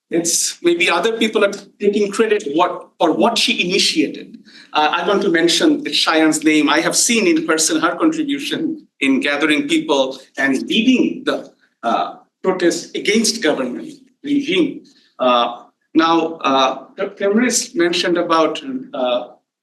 It's maybe other people are taking credit for what she initiated. I want to mention Cheyenne's name. I have seen in person her contribution in gathering people and leading the protests against government regime. Now, the feminists mentioned about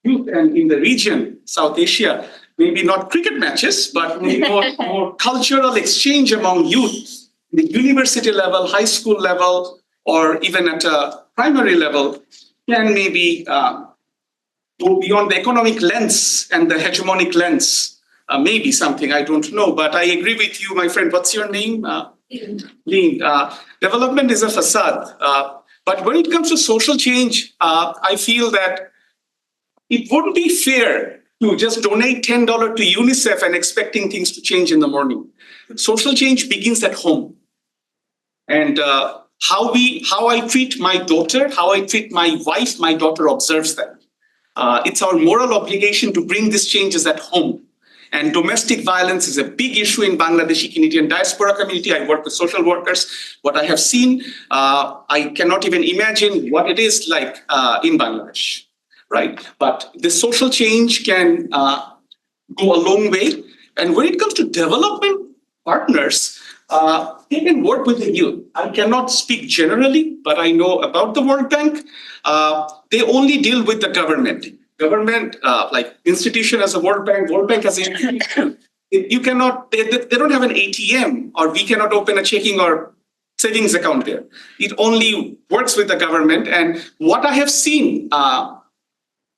youth and in the region, South Asia, maybe not cricket matches, but maybe more cultural exchange among youth, the university level, high school level, or even at a primary level, can maybe go beyond the economic lens and the hegemonic lens. Maybe something, I don't know, but I agree with you, my friend. What's your name? Lean. Development is a facade. But when it comes to social change, I feel that it wouldn't be fair to just donate $10 to UNICEF and expecting things to change in the morning. Social change begins at home. And how I treat my daughter, how I treat my wife, my daughter observes that. It's our moral obligation to bring these changes at home. And domestic violence is a big issue in Bangladeshi Canadian diaspora community. I work with social workers. What I have seen, I cannot even imagine what it is like in Bangladesh, right? But the social change can go a long way. And when it comes to development partners, they can work with the youth. I cannot speak generally, but I know about the World Bank. They only deal with the government. Government, like institution as a World Bank as an institution. You cannot, they don't have an ATM, or we cannot open a checking or savings account there. It only works with the government. And what I have seen, how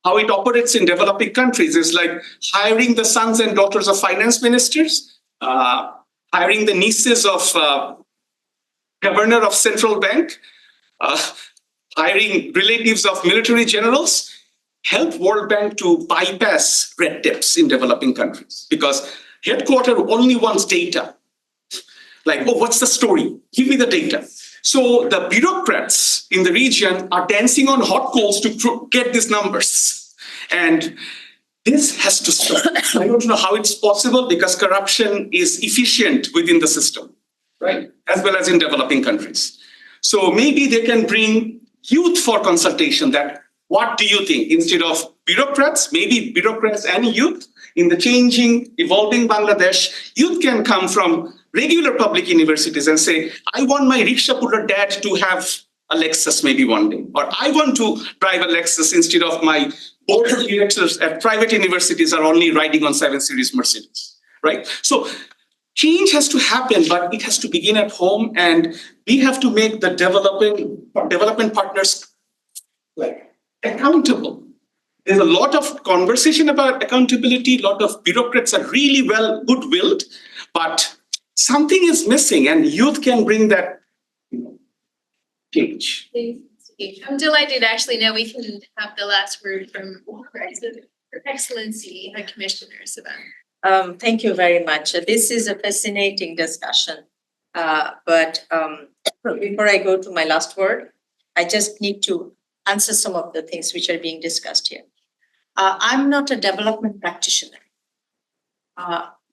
it operates in developing countries is like hiring the sons and daughters of finance ministers, hiring the nieces of governor of central bank, hiring relatives of military generals, help World Bank to bypass red tapes in developing countries, because headquarters only wants data. Like, oh, what's the story? Give me the data. So the bureaucrats in the region are dancing on hot coals to get these numbers. And this has to stop. I don't know how it's possible, because corruption is efficient within the system, right? As well as in developing countries. So maybe they can bring youth for consultation. That what do you think? Instead of bureaucrats, maybe bureaucrats and youth in the changing, evolving Bangladesh, youth can come from regular public universities and say, I want my rickshaw puller dad to have a Lexus maybe one day, or I want to drive a Lexus instead of my board of directors at private universities are only riding on 7 Series Mercedes, right? So change has to happen, but it has to begin at home, and we have to make the development partners accountable. There's a lot of conversation about accountability. A lot of bureaucrats are really good-willed, but something is missing, and youth can bring that change. I'm delighted actually now we can have the last word from Her Excellency, the Commissioner Savannah. Thank you very much. This is a fascinating discussion. But before I go to my last word, I just need to answer some of the things which are being discussed here. I'm not a development practitioner,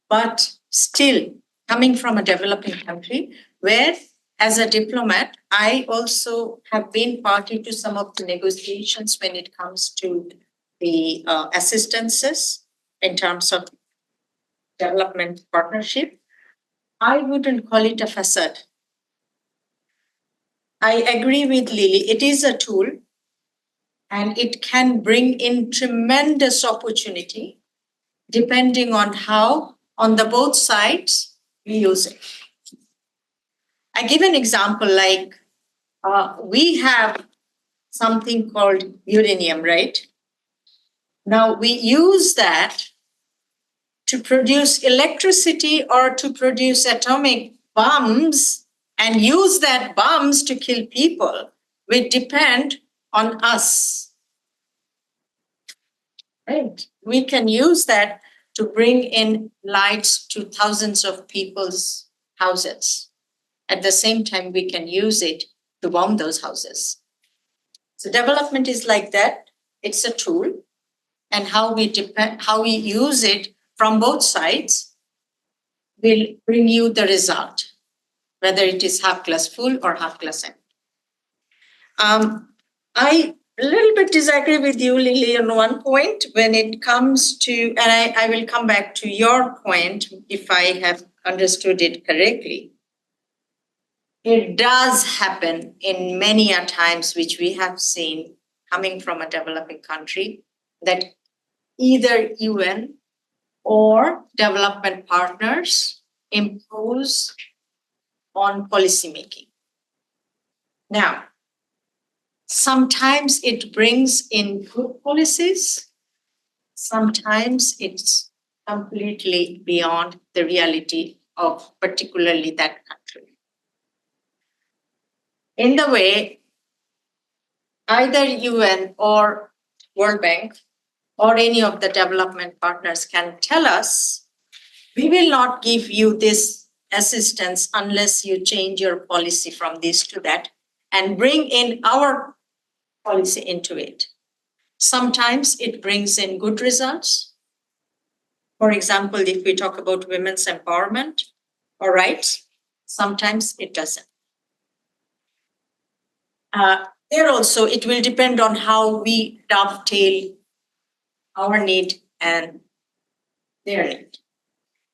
but still coming from a developing country where, as a diplomat, I also have been party to some of the negotiations when it comes to the assistances in terms of development partnership. I wouldn't call it a facade. I agree with Lily. It is a tool, and it can bring in tremendous opportunity depending on how, on the both sides, we use it. I give an example like we have something called uranium, right? Now we use that to produce electricity or to produce atomic bombs and use that bombs to kill people, which depend on us. Right? We can use that to bring in lights to thousands of people's houses. At the same time, we can use it to bomb those houses. So development is like that. It's a tool, and how we use it from both sides will bring you the result, whether it is half glass full or half glass empty. I a little bit disagree with you, Lily, on one point when it comes to, and I will come back to your point if I have understood it correctly. It does happen in many a times, which we have seen coming from a developing country, that either UN or development partners impose on policymaking. Now, sometimes it brings in good policies, sometimes it's completely beyond the reality of particularly that country. In the way, either UN or World Bank or any of the development partners can tell us, we will not give you this assistance unless you change your policy from this to that and bring in our policy into it. Sometimes it brings in good results. For example, if we talk about women's empowerment or rights, sometimes it doesn't. There also, it will depend on how we dovetail our need and their need.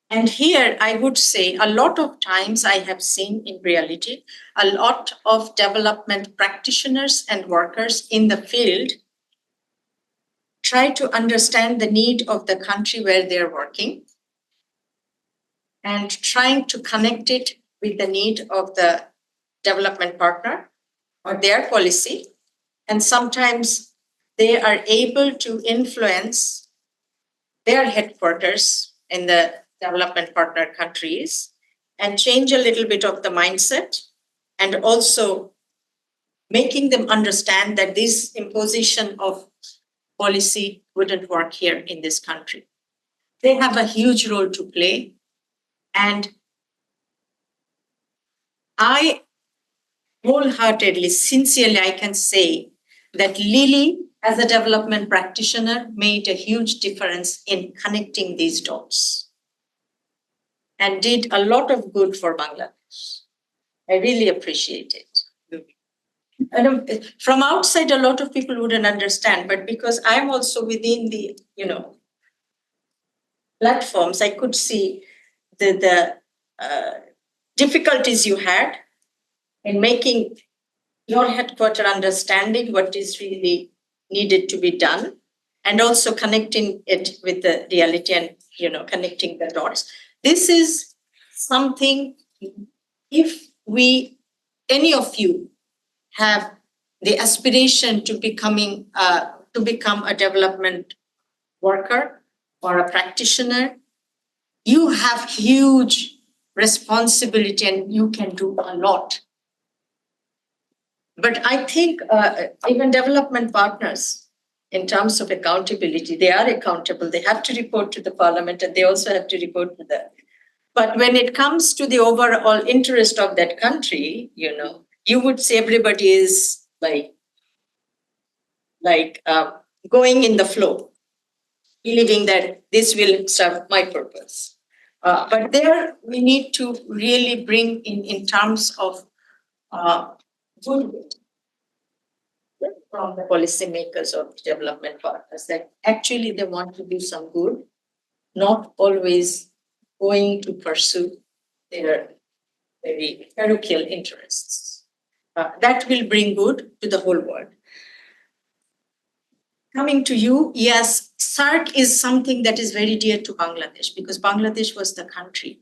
And here I would say a lot of times I have seen in reality, a lot of development practitioners and workers in the field try to understand the need of the country where they're working and trying to connect it with the need of the development partner or their policy. And sometimes they are able to influence their headquarters in the development partner countries and change a little bit of the mindset, and also making them understand that this imposition of policy wouldn't work here in this country. They have a huge role to play. And I wholeheartedly, sincerely, I can say that Lily, as a development practitioner, made a huge difference in connecting these dots and did a lot of good for Bangladesh. I really appreciate it. And from outside, a lot of people wouldn't understand, but because I'm also within the, platforms, I could see the difficulties you had in making your headquarter understanding what is really needed to be done, and also connecting it with the reality and, connecting the dots. This is something, if any of you have the aspiration to become a development worker or a practitioner, you have huge responsibility and you can do a lot. But I think even development partners, in terms of accountability, they are accountable. They have to report to the parliament and they also have to report to the. But when it comes to the overall interest of that country, you would say everybody is going in the flow, believing that this will serve my purpose. But there we need to really bring in terms of goodwill from the policymakers or development partners, that actually they want to do some good, not always going to pursue their very parochial interests. That will bring good to the whole world. Coming to you, yes, SARC is something that is very dear to Bangladesh because Bangladesh was the country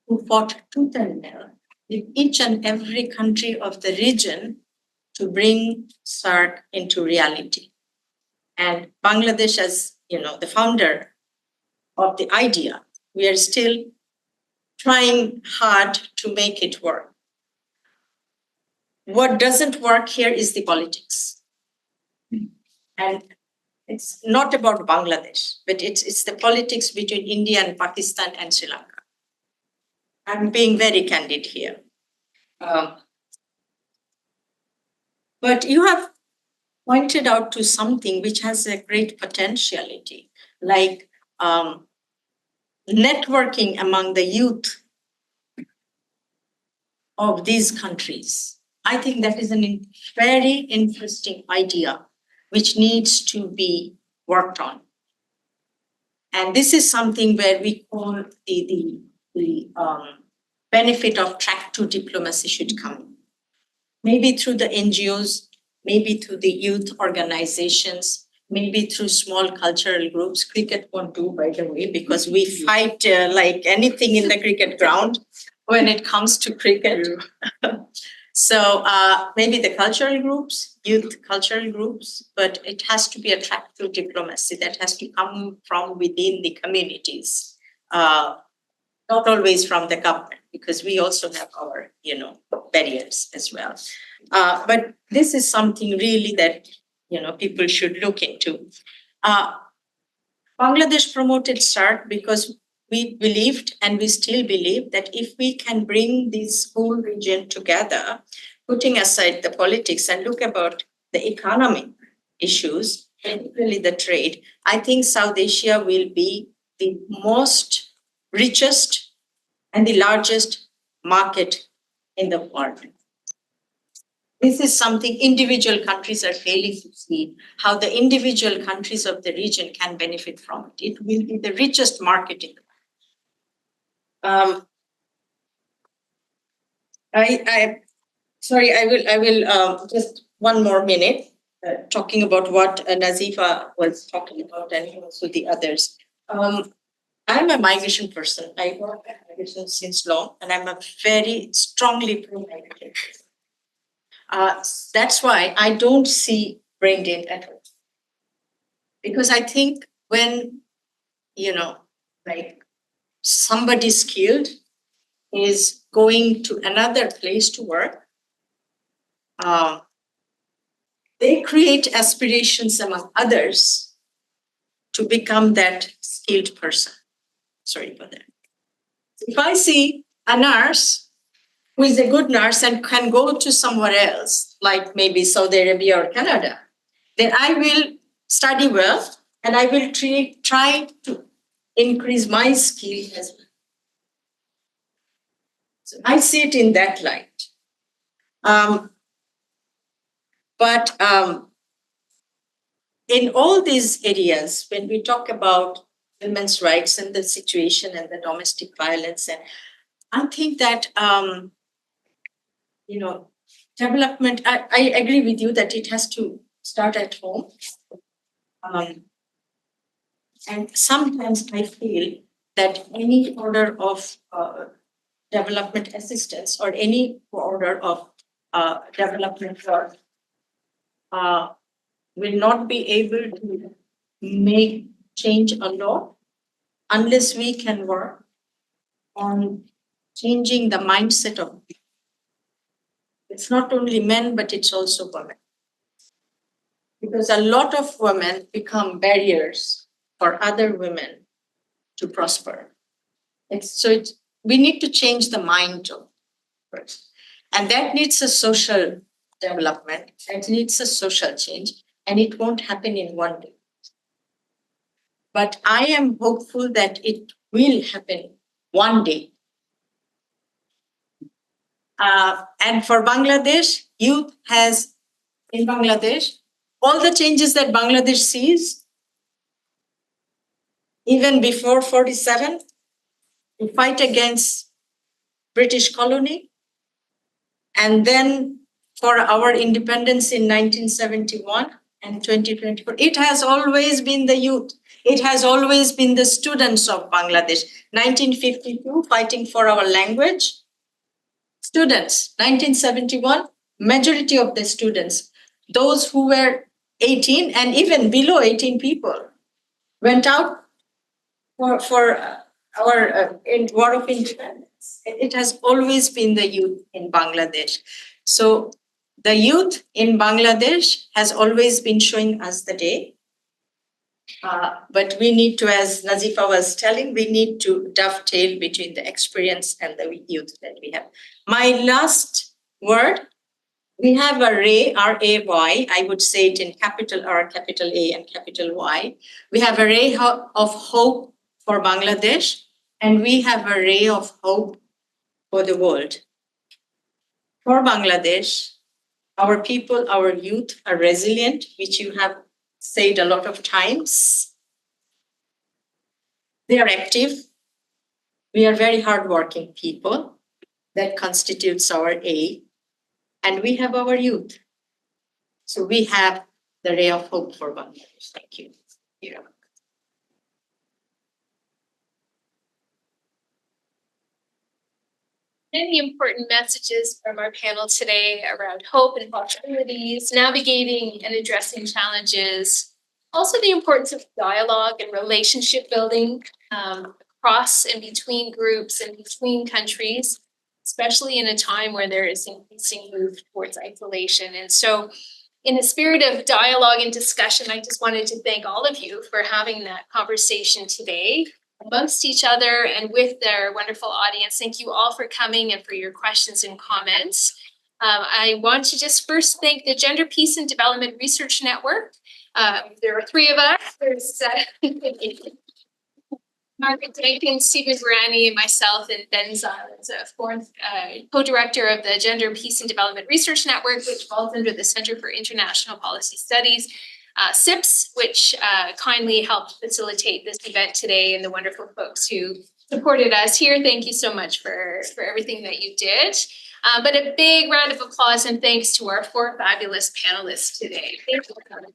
who fought tooth and nail in each and every country of the region to bring SARC into reality. And Bangladesh, as the founder of the idea, we are still trying hard to make it work. What doesn't work here is the politics. And it's not about Bangladesh, but it's the politics between India and Pakistan and Sri Lanka. I'm being very candid here. But you have pointed out to something which has a great potentiality, like networking among the youth of these countries. I think that is a very interesting idea which needs to be worked on. And this is something where we call the benefit of track 2 diplomacy should come. Maybe through the NGOs, maybe through the youth organizations, maybe through small cultural groups. Cricket won't do, by the way, because we fight like anything in the cricket ground when it comes to cricket. So maybe the cultural groups, youth cultural groups, but it has to be a track 2 diplomacy that has to come from within the communities, not always from the government, because we also have our, barriers as well. But this is something really that, people should look into. Bangladesh promoted SARC because we believed, and we still believe, that if we can bring this whole region together, putting aside the politics and look about the economic issues, particularly the trade, I think South Asia will be the most richest and the largest market in the world. This is something individual countries are failing to see, how the individual countries of the region can benefit from it. It will be the richest market in the world. I will just one more minute talking about what Nazifa was talking about, and also the others. I'm a migration person. I work at migration since long, and I'm a very strongly pro-migration person. That's why I don't see brain drain at all. Because I think when, like somebody skilled is going to another place to work, they create aspirations among others to become that skilled person. Sorry for that. If I see a nurse who is a good nurse and can go to somewhere else, like maybe Saudi Arabia or Canada, then I will study well and I will try to increase my skill as well. So I see it in that light. But in all these areas, when we talk about women's rights and the situation and the domestic violence, and I think that, development, I agree with you that it has to start at home. And sometimes I feel that any order of development assistance or any order of development work will not be able to make change a lot unless we can work on changing the mindset of people. It's not only men, but it's also women. Because a lot of women become barriers for other women to prosper. We need to change the mind first. And that needs a social development, it needs a social change, and it won't happen in one day. But I am hopeful that it will happen one day. And for Bangladesh, youth has, in Bangladesh, all the changes that Bangladesh sees, even before 47, to fight against British colony, and then for our independence in 1971 and 2024, it has always been the youth. It has always been the students of Bangladesh. 1952, fighting for our language. Students, 1971, majority of the students, those who were 18 and even below 18 people, went out for our in War of Independence. It has always been the youth in Bangladesh. So the youth in Bangladesh has always been showing us the day. But we need to, as Nazifa was telling, we need to dovetail between the experience and the youth that we have. My last word, we have a ray, R-A-Y, I would say it in capital R, capital A, and capital Y. We have a ray of hope for Bangladesh, and we have a ray of hope for the world. For Bangladesh, our people, our youth are resilient, which you have said a lot of times. They are active. We are very hardworking people. That constitutes our A. And we have our youth. So we have the ray of hope for Bangladesh. Thank you. Yeah. Many important messages from our panel today around hope and possibilities, navigating and addressing challenges. Also the importance of dialogue and relationship building across and between groups and between countries, especially in a time where there is increasing move towards isolation. And so in a spirit of dialogue and discussion, I just wanted to thank all of you for having that conversation today amongst each other and with their wonderful audience. Thank you all for coming and for your questions and comments. I want to just first thank the Gender, Peace and Development Research Network. There are three of us. There's Margaret Jenkins, Stephen Brani, and myself, and Ben Ziles, a fourth co-director of the Gender, Peace and Development Research Network, which falls under the Center for International Policy Studies. CIPS, which kindly helped facilitate this event today, and the wonderful folks who supported us here. Thank you so much for everything that you did. But a big round of applause and thanks to our four fabulous panelists today. Thank you for coming.